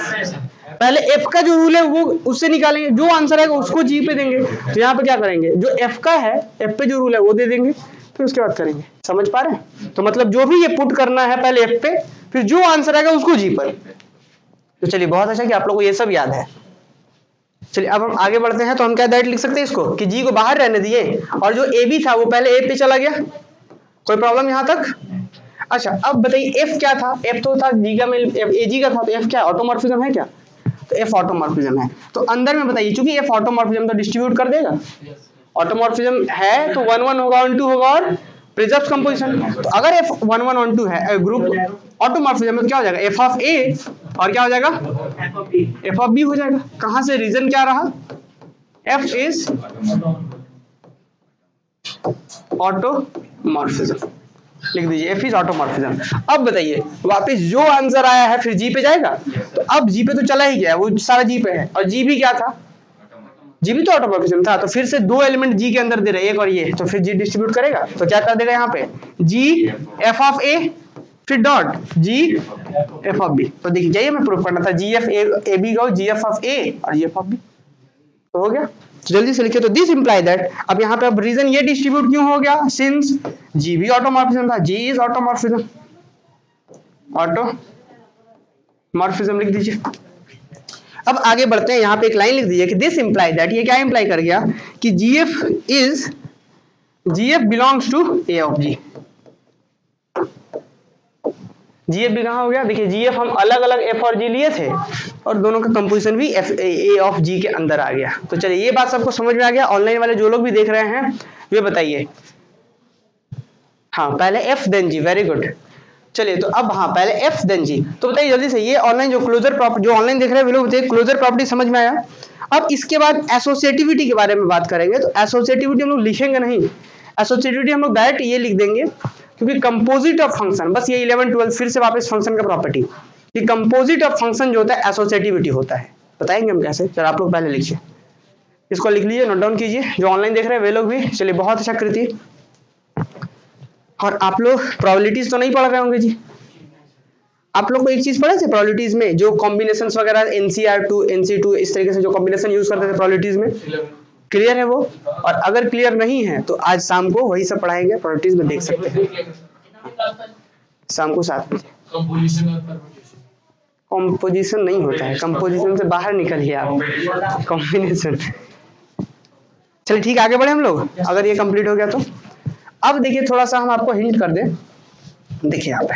पहले एफ का जो रूल है वो उससे निकालेंगे, जो आंसर आएगा उसको जी पे देंगे। तो यहाँ पे क्या करेंगे, जो एफ का है, एफ पे जो रूल है वो दे देंगे, फिर उसके बाद करेंगे, समझ पा रहे हैं। तो मतलब जो भी ये पुट करना है पहले एफ पे, फिर जो आंसर आएगा उसको जी पर। तो चलिए बहुत अच्छा कि आप लोगों को ये सब याद है। चलिए अब हम आगे बढ़ते हैं। तो हम क्या डायरेक्ट लिख सकते हैं इसको कि जी को बाहर रहने दिए, और जो ए बी था वो पहले ए पे चला गया, कोई प्रॉब्लम यहाँ तक। अच्छा अब बताइए एफ क्या था, एफ तो था जी का मेल, ए जी का था, तो एफ क्या ऑटोमॉर्फिज्म है क्या, तो एफ ऑटोमॉर्फिज्म है। तो अंदर में बताइए, क्योंकि एफ ऑटोमॉर्फिज्म तो डिस्ट्रीब्यूट कर देगा, ऑटोमॉर्फिज्म है तो 1 1 होगा, 1 2 होगा, और प्रिजर्व्स कंपोजिशन। तो अगर एफ 1 1 1 2 है ग्रुप ऑटोमॉर्फिज्म में, तो क्या हो जाएगा, एफ ऑफ ए और क्या हो जाएगा, एफ ऑफ बी हो जाएगा। कहां से रीजन क्या रहा, एफ इज ऑटोमॉर्फिज्म, लिख दीजिए F इज ऑटोमॉर्फिज्म। अब बताइए वापस जो आंसर आया है फिर जी पे जाएगा, तो अब जी पे तो चला ही गया, वो सारा जी पे है, और जी भी क्या था, जी भी तो ऑटोमॉर्फिज्म था, तो फिर से दो एलिमेंट जी के अंदर दे रहे एक और ये, तो फिर जी डिस्ट्रीब्यूट करेगा, तो क्या कर देगा यहाँ पे जी एफ ऑफ ए फिर dot g f of b. तो देखिए जाइए मैं प्रूफ करना था, जी एफ ए बी का जी एफ ऑफ ए और जी एफ ऑफ बी, तो हो गया। तो जल्दी से लिखिए, तो दिस इंप्लाई दैट, अब यहाँ पे अब रीजन ये डिस्ट्रीब्यूट क्यों हो गया, सिंस जी भी ऑटोमॉर्फिज्म था, जी इज ऑटोमॉर्फिज्म, ऑटोमॉर्फिज्म लिख दीजिए। अब आगे बढ़ते हैं, यहाँ पे एक लाइन लिख दीजिए कि दिस इंप्लाई दैट, ये क्या इंप्लाई कर गया कि gf belongs to A of G. Gf भी कहाँ हो गया, देखिए जीएफ हम अलग अलग एफ और जी लिए थे और दोनों का कंपोजिशन भी एफ ए ऑफ जी के अंदर आ गया। तो चलिए ये बात सबको समझ में आ गया, ऑनलाइन वाले जो लोग भी देख रहे हैं वे बताइए। हाँ पहले एफ देन जी, वेरी गुड। चलिए तो अब हाँ पहले एफ देन जी, तो बताइए जल्दी से ये ऑनलाइन जो क्लोजर प्रॉपर्टी, जो ऑनलाइन देख रहे हैं वे लोग बताइए क्लोजर प्रॉपर्टी समझ में आया। अब इसके बाद एसोसिएटिविटी के बारे में बात करेंगे, तो एसोसिएटिविटी हम लोग लिखेंगे नहीं, एसोसिएटिविटी हम लोग डायरेक्ट ये लिख देंगे, क्योंकि कंपोजिट ऑफ फंक्शन, बस ये 11 12 फिर से वापस फंक्शन का प्रॉपर्टी कि कंपोजिट ऑफ फंक्शन जो होता है एसोसिएटिविटी होता है, बताएंगे हम कैसे। चलो आप लोग पहले लिखिए, इसको लिख लीजिए, नोट डाउन कीजिए, जो ऑनलाइन देख रहे हैं वे लोग भी। चलिए बहुत अच्छा कृति। और आप लोग प्रोबेबिलिटीज तो नहीं पढ़ रहे होंगे जी, आप लोग को एक चीज पढ़े थे प्रोबेबिलिटीज में, जो कॉम्बिनेशंस वगैरह NCR2 NC2 इस तरीके से जो कॉम्बिनेशन यूज करते थे प्रोबेबिलिटीज में, क्लियर है वो? और अगर क्लियर नहीं है तो आज शाम को वही सब पढ़ाएंगे, प्रोबेबिलिटीज में देख सकते हैं शाम को 7 बजे। कॉम्पोजिशन नहीं होता है, कंपोजिशन से बाहर निकलिए आप, कॉम्बिनेशन। चलिए ठीक, आगे बढ़े हम लोग, अगर ये कंप्लीट हो गया तो। अब देखिए थोड़ा सा हम आपको हिंट कर दें, देखिए यहाँ पे,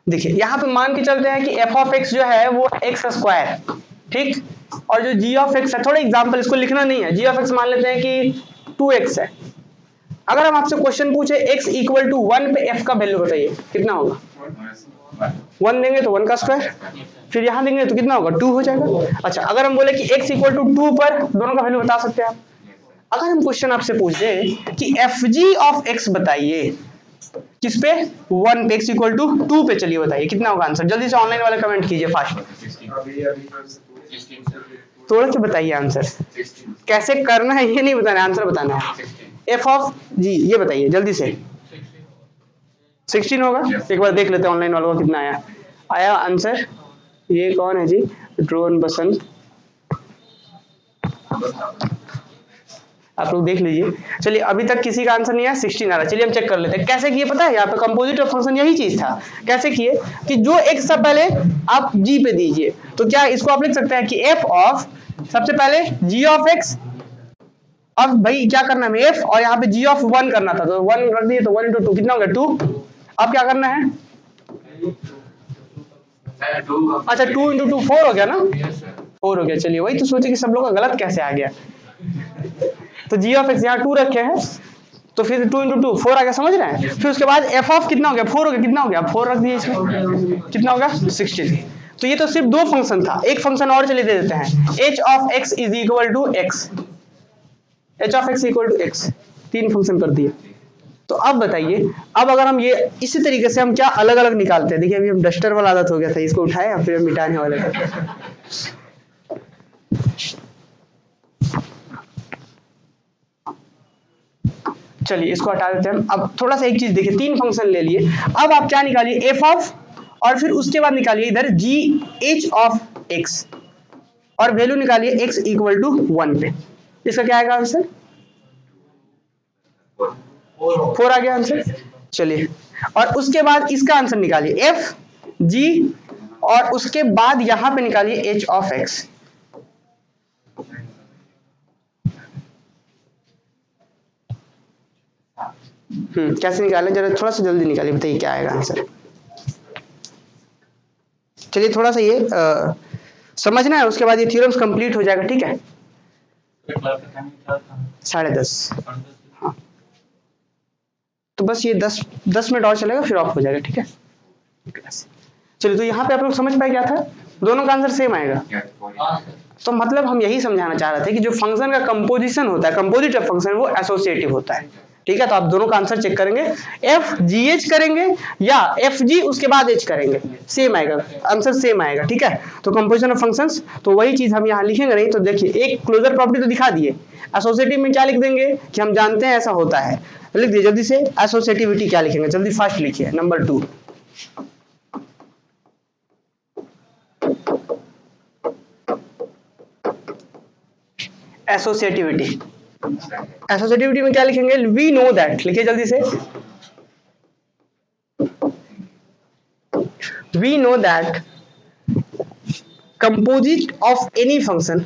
देखिए यहाँ पे मान के चलते हैं कि एफ ऑफ एक्स जो है वो एक्स स्क्वायर, ठीक, और जो जी ऑफ एक्स है, थोड़ा एग्जाम्पल, इसको लिखना नहीं है, जी ऑफ एक्स मान लेते हैं कि 2x है। अगर हम आपसे क्वेश्चन पूछे x इक्वल टू 1 पे f का वैल्यू बताइए कितना होगा, 1 देंगे तो 1 का स्क्वायर, फिर यहाँ देंगे तो कितना होगा 2 हो जाएगा। अच्छा अगर हम बोले कि x इक्वल टू 2 पर दोनों का वैल्यू बता सकते हैं आप। अगर हम क्वेश्चन आपसे पूछ दें कि एफ जी ऑफ एक्स बताइए किस पे, 1 पे, x इक्वल टू 2 पे, चलिए बताइए कितना होगा आंसर, जल्दी से ऑनलाइन वाले कमेंट कीजिए फास्ट, थोड़ा सा बताइए आंसर, कैसे करना है ये नहीं बताना, आंसर बताना है। एफ ऑफ जी ये बताइए जल्दी से, 16 होगा, एक बार देख लेते हैं ऑनलाइन वालों का कितना आया आंसर। ये कौन है जी, ड्रोन बसंत, आप लोग देख लीजिए। चलिए अभी तक किसी का आंसर नहीं आया, 16 आ रहा है। चलिए हम चेक कर लेते हैं कैसे किए, पता है यहाँ पे कंपोजिट ऑफ फंक्शन यही चीज था। कैसे किए कि जो x से पहले आप g पे दीजिए, तो क्या इसको आप लिख सकते हैं कि f ऑफ सबसे पहले g ऑफ x, अब भाई क्या करना है f, और यहाँ पे g ऑफ 1 करना था, तो 1 रख दिए, तो 1 into 2 कितना हो गया 2। अब क्या करना है, अच्छा 2 into 2 4 हो गया ना, 4 हो गया। चलिए वही तो सोचे कि सब लोग का गलत कैसे आ गया, तो g ऑफ x यहाँ 2 रखे हैं, तो फिर 2 into 2 4 आ गया, समझ रहे हैं। फिर उसके बाद f ऑफ कितना हो गया 4 हो गया, कितना हो गया 4 रख दिए इसमें, कितना होगा 16। तो ये तो सिर्फ 2 फंक्शन था, एक फंक्शन और चलिए दे देते हैं, h of x is equal to x, h of x equal to x, 3 function कर दिए। तो अब बताइए, अब अगर हम ये इसी तरीके से हम क्या अलग अलग निकालते हैं, देखिए अभी हम डस्टर वाला आदत हो गया था, इसको उठाए फिर हम मिटाने वाले थे। चलिए इसको हटा देते हैं हम। अब थोड़ा सा एक चीज देखिए, 3 फंक्शन ले लिए, अब आप क्या निकालिए एफ ऑफ, और फिर उसके बाद निकालिए इधर जी एच ऑफ एक्स, और वैल्यू निकालिए एक्स इक्वल टू 1 पे। इसका क्या आएगा आंसर, 4 आ गया आंसर। चलिए और उसके बाद इसका आंसर निकालिए एफ जी, और उसके बाद यहां पे निकालिए एच ऑफ एक्स। कैसे निकालें, जरा थोड़ा सा जल्दी निकालिए, बताइए क्या आएगा आंसर। चलिए थोड़ा सा ये समझना है, उसके बाद ये थ्योरम्स कंप्लीट हो जाएगा, ठीक है। 10:30, हाँ तो बस ये 10 मिनट और चलेगा, फिर ऑफ हो जाएगा, ठीक है। चलिए तो यहाँ पे आप लोग समझ पाए क्या था, दोनों का आंसर सेम आएगा। तो मतलब हम यही समझाना चाह रहे थे कि जो फंक्शन का कंपोजिशन होता है, कंपोजिट ऑफ फंक्शन, वो एसोसिएटिव होता है। ठीक है, तो आप दोनों का आंसर चेक करेंगे, एफ जी एच करेंगे या एफ जी उसके बाद एच करेंगे, सेम आएगा आंसर, सेम आएगा। ठीक है, तो कंपोजिशन ऑफ फंक्शंस, तो वही चीज हम यहाँ लिखेंगे नहीं। तो देखिए एक क्लोजर प्रॉपर्टी तो दिखा दिए, एसोसिएटिव में क्या लिख देंगे कि हम जानते हैं ऐसा होता है, लिख दिए जल्दी से। एसोसिएटिविटी क्या लिखेंगे, जल्दी फर्स्ट लिखिए, नंबर 2। एसोसिएटिविटी, एसोसिएटिविटी में क्या लिखेंगे, वी नो दैट, लिखिए जल्दी से। We know that composite of any function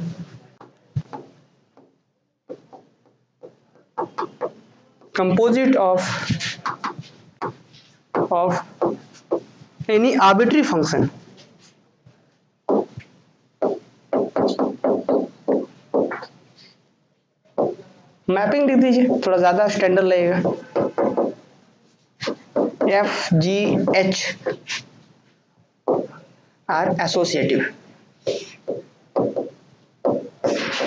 composite of any arbitrary function mapping लिख दीजिए, थोड़ा ज्यादा स्टैंडर्ड लगेगा। F g h are associative,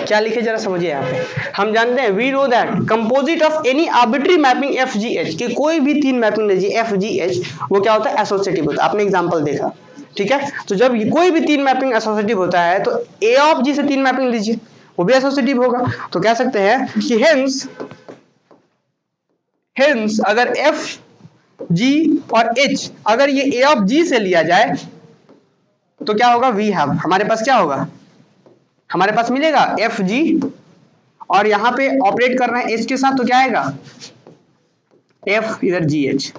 क्या लिखे जरा समझिए। यहाँ पे हम जानते हैं we know that composite of any arbitrary mapping f g h, कि कोई भी 3 मैपिंग लीजिए एफ जी एच, वो क्या होता है, एसोसिएटिव होता है। आपने एग्जांपल देखा, ठीक है। तो जब कोई भी 3 मैपिंग एसोसिएटिव होता है तो ए ऑफ जी से 3 मैपिंग लीजिए, वो भी एसोसिएटिव होगा। तो कह सकते हैं कि हेंस अगर एफ जी और एच अगर ये ए ऑफ जी से लिया जाए तो क्या होगा, वी हैव, हमारे पास क्या होगा, हमारे पास मिलेगा एफ जी, और यहां पे ऑपरेट कर रहे हैं एच के साथ, तो क्या आएगा, एफ इधर जी एच।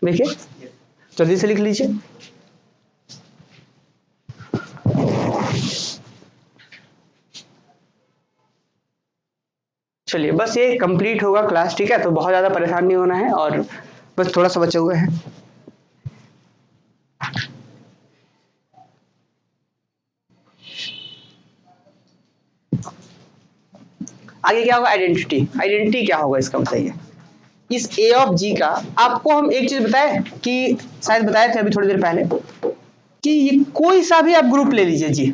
देखिए जल्दी से लिख लीजिए। चलिए बस ये कंप्लीट होगा क्लास, ठीक है। तो बहुत ज्यादा परेशान नहीं होना है, और बस थोड़ा सा बचे हुए हैं। आगे क्या होगा, आइडेंटिटी। आइडेंटिटी क्या होगा इसका बताइए। इस ए ऑफ जी का आपको हम एक चीज बताए कि शायद बताए थे अभी थोड़ी देर पहले, कि ये कोई सा भी आप ग्रुप ले लीजिए जी,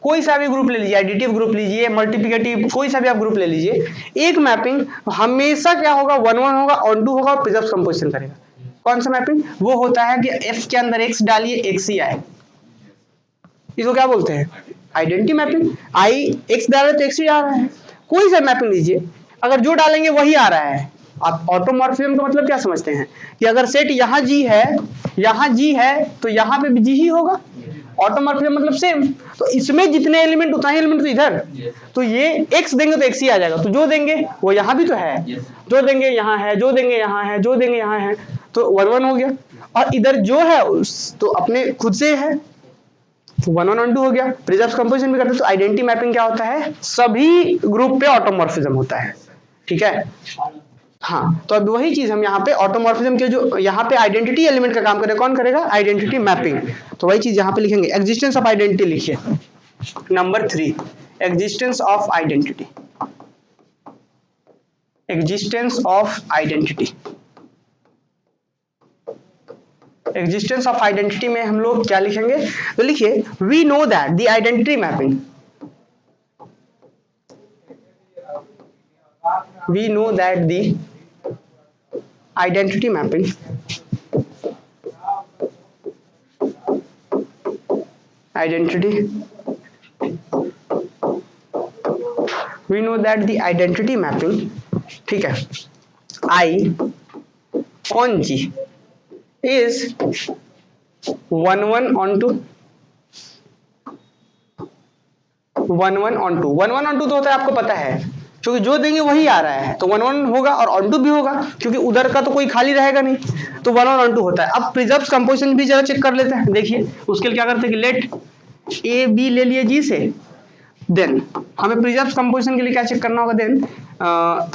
कोई सा भी ग्रुप ले लीजिए, एडिटिव ग्रुप लीजिए, मल्टीप्लिकेटिव, कोई सा भी आप ग्रुप ले लीजिए, एक मैपिंग हमेशा क्या होगा, 1-1 होगा, ऑन टू होगा और प्रिजर्व कंपोजिशन करेगा। कौन सा मैपिंग, वो होता है कि एफ के अंदर एक्स डालिए एक्स ही आए, इसको क्या बोलते हैं, आइडेंटिटी मैपिंग। आई एक्स डाल रहे तो एक्स ही आ रहा है। कोई सा मैपिंग लीजिए, अगर जो डालेंगे वही आ रहा है। आप ऑटोमॉर्फिज्म का मतलब क्या समझते हैं, कि अगर सेट यहाँ जी है, यहाँ जी है, तो यहाँ पे भी जी ही होगा। ऑटोमॉर्फिज्म मतलब सेम, तो इसमें जितने एलिमेंट उतना ही एलिमेंट तो इधर, तो ये एक्स देंगे तो एक्स ही आ जाएगा, तो जो देंगे वो यहाँ भी तो है, जो देंगे यहाँ है, जो देंगे यहाँ है, जो देंगे यहाँ है, तो 1-1 हो गया। और इधर जो है तो अपने खुद से है, 1-1-2 हो गया। प्रिजर्व कंपोजिशन भी करते हैं। तो आइडेंटिटी मैपिंग क्या होता है, सभी ग्रुप पे ऑटोमॉर्फिज्म होता है, ठीक है। हाँ, तो अब वही चीज हम यहाँ पे ऑटोमॉर्फिज्म के जो यहाँ पे आइडेंटिटी एलिमेंट का काम करेगा, कौन करेगा, आइडेंटिटी मैपिंग। तो वही चीज यहाँ पे लिखेंगे, एग्जिस्टेंस ऑफ आइडेंटिटी लिखिए, number 3, existence of identity. Existence of identity, existence of identity में हम लोग क्या लिखेंगे, तो लिखिए we know that the identity mapping, we know that the identity mapping identity we know that the identity mapping, ठीक है, I on G is 1-1 on 2, 1-1 on 2, 1-1 on 2 तो होता है आपको पता है, क्योंकि जो देंगे वही आ रहा है, तो 1-1 होगा और ऑन टू भी होगा, क्योंकि उधर का तो कोई खाली रहेगा नहीं, तो 1-1 on 2 होता है। अब प्रिजर्व कंपोजिशन भी जरा चेक कर लेते हैं। देखिए उसके लिए क्या करते हैं कि लेट ए बी ले लिए जी से, देन हमें प्रिजर्व कंपोजिशन के लिए क्या चेक करना होगा, देन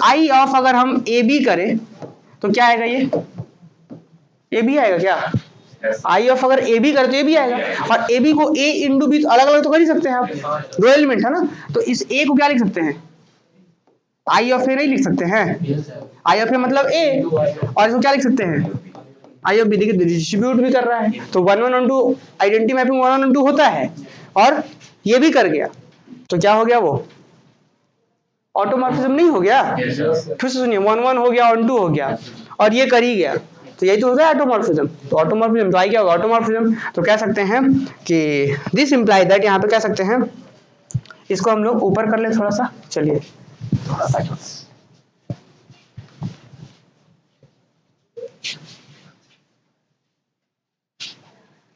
आई ऑफ अगर हम ए बी करें तो क्या आएगा, ये ए बी आएगा क्या, आई ऑफ अगर ए बी करें तो ए बी आएगा, और ए बी को ए इंटू बी अलग अलग तो कर ही सकते हैं आप, 2 एलिमेंट है ना, तो इस ए को क्या लिख सकते हैं, आई ऑफ ए नहीं लिख सकते हैं, आई ऑफ ए मतलब ए, और इसको क्या लिख सकते हैं, आई ऑफ बी। देखिए डिस्ट्रीब्यूट भी कर रहा है, तो 1-1 on 2 आइडेंटिटी मैपिंग 1-1 on 2 होता है, और ये भी कर गया, तो क्या हो गया वो ऑटोमॉर्फिज्म नहीं हो गया? फिर से सुनिए, 1 1 हो गया, ऑन 2 हो गया, और ये कर ही गया, तो यही तो होता है ऑटोमॉर्फिज्म। तो ऑटोमॉर्फिज्म तो आई क्या होगा? ऑटोमॉर्फिज्म। तो कह सकते हैं कि दिस इंप्लाई दैट, यहाँ पे कह सकते हैं, इसको हम लोग ऊपर कर ले थोड़ा सा, चलिए थोड़ा सा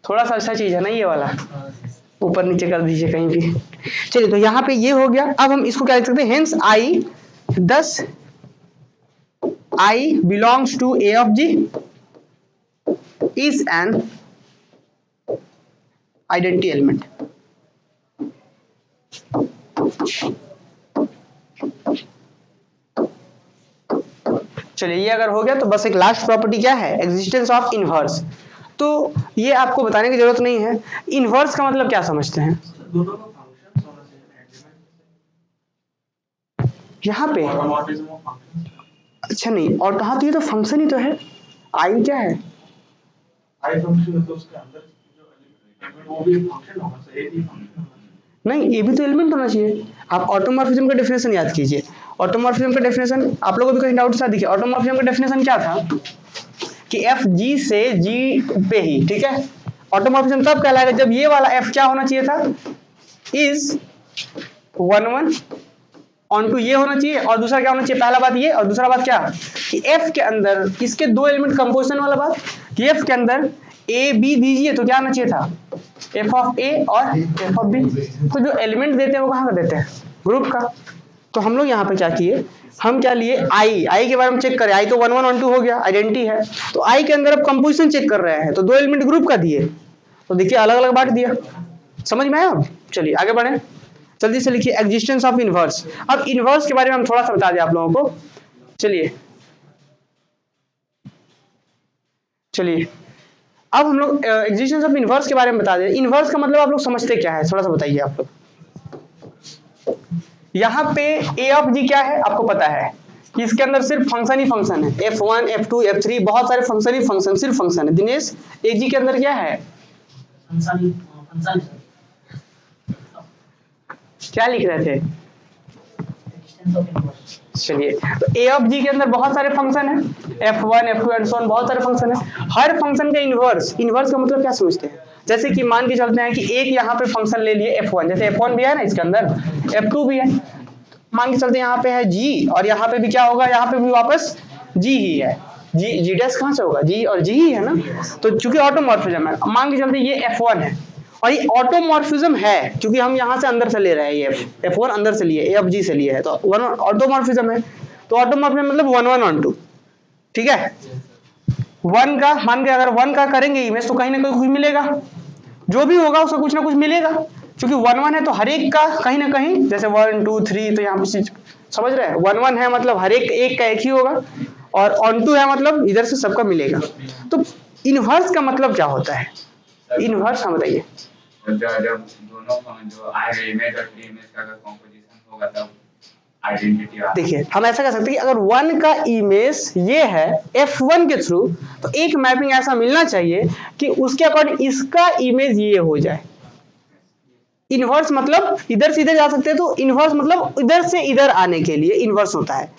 थोड़ा सा अच्छा चीज है ना ये वाला, ऊपर नीचे कर दीजिए कहीं भी। चलिए, तो यहाँ पे ये हो गया। अब हम इसको क्या लिख सकते हैं? Hence I, thus I belongs to A of G is an identity element. चलिए, ये अगर हो गया तो बस एक लास्ट प्रॉपर्टी क्या है? Existence of inverse. तो ये आपको बताने की जरूरत नहीं है। इनवर्स का मतलब क्या समझते हैं यहाँ पे? अच्छा नहीं, और कहा तो ये तो फंक्शन ही तो है। आई क्या है? आई फंक्शन है, तो उसके अंदर जो एलिमेंट वो भी फंक्शन होगा, सही है फंक्शन। नहीं, ये भी तो एलिमेंट होना चाहिए। आप ऑटोमॉर्फिज्म का डेफिनेशन याद कीजिए। ऑटोमॉर्फिज्म का डेफिनेशन आप लोगों को भी कहीं डाउट था? देखिए, ऑटोमॉर्फिज्म का डेफिनेशन क्या था कि एफ जी से जी पे ही, ठीक है। ऑटोमॉर्फिज्म तब कहलाएगा जब ये वाला एफ क्या होना चाहिए था? इज 1 1 ऑन टू ये होना चाहिए, और दूसरा क्या होना चाहिए? पहला बात ये, और दूसरा बात क्या कि एफ के अंदर इसके दो एलिमेंट कंपोजिशन वाला बात कि एफ के अंदर ए बी दीजिए तो क्या आना चाहिए था? एफ ऑफ ए और एफ ऑफ बी। तो जो एलिमेंट देते हैं वो कहाँ का देते हैं? ग्रुप का। तो हम लोग यहाँ पे क्या किए? हम क्या लिए? आई के बारे में चेक करें। आई तो 1 1 1 2 हो गया, आइडेंटिटी है। तो आई के अंदर अब कंपोजिशन चेक कर रहे हैं, तो दो एलिमेंट ग्रुप का दिए, तो देखिए अलग अलग बांट दिया। समझ में आया? अब चलिए आगे बढ़े, जल्दी से लिखिए एग्जिस्टेंस ऑफ इनवर्स। अब इनवर्स के बारे में हम थोड़ा सा बता दें आप लोगों को। चलिए अब हम लोग एग्जिस्टेंस ऑफ इनवर्स के बारे में बता दें। इनवर्स का मतलब आप लोग समझते क्या है, थोड़ा सा बताइए आप लोग। यहाँ पे ए ऑफ जी क्या है आपको पता है कि इसके अंदर सिर्फ फंक्शन ही फंक्शन है। F1 F2 F3 बहुत सारे फंक्शन ही फंक्शन, सिर्फ फंक्शन है। दिनेश, ए जी के अंदर क्या है? क्या लिख रहे थे? चलिए, तो ए ऑफ जी के अंदर बहुत सारे फंक्शन है, F1 F2 and so on, बहुत सारे फंक्शन है। हर फंक्शन का इनवर्स, इनवर्स का मतलब क्या समझते हैं? जैसे कि मान के चलते हैं कि एक यहाँ पे फंक्शन ले लिए F1, जैसे F1 भी है ना इसके अंदर, F2 भी है। मान के चलते यहाँ पे है G, और यहाँ पे भी क्या होगा? यहाँ पे भी वापस G ही है। जी डैश कहाँ से होगा? G और G ही है ना। तो चूंकि ऑटोमॉर्फिज्म है, मान के चलते ये F1 है और ये ऑटोमॉर्फिज्म है क्योंकि हम यहाँ से अंदर से ले रहे हैं। ये F1 अंदर से लिए, ए ऑफ जी से लिए है, तो ऑटोमॉर्फिज्म है। तो ऑटोमॉर्फिज्म मतलब 1 1 1 2, ठीक है। 1 का मान के अगर 1 का करेंगे इमेज तो कहीं ना कहीं कुछ मिलेगा, जो भी होगा उसका कुछ ना कुछ मिलेगा, क्योंकि 1 1 है तो हर एक का कहीं ना कहीं, जैसे 1 2 3, तो यहाँ पे समझ रहे हैं 1 1 है मतलब हर एक का एक ही होगा, और ऑन 2 है मतलब इधर से सबका मिलेगा। तो इनवर्स का मतलब क्या होता है? इनवर्स हम बताइए। जब दोनों जो आएगा इमेज और इमेज का अगर कंपोजिशन होगा तब आइडेंटिटी आएगा। देखिए, हम ऐसा कर सकते हैं कि अगर 1 का इमेज ये है F1 के थ्रू, तो एक मैपिंग ऐसा मिलना चाहिए कि उसके अकॉर्डिंग इसका इमेज ये हो जाए। इनवर्स मतलब इधर से इधर जा सकते हैं, तो इनवर्स मतलब इधर से इधर आने के लिए इनवर्स होता है।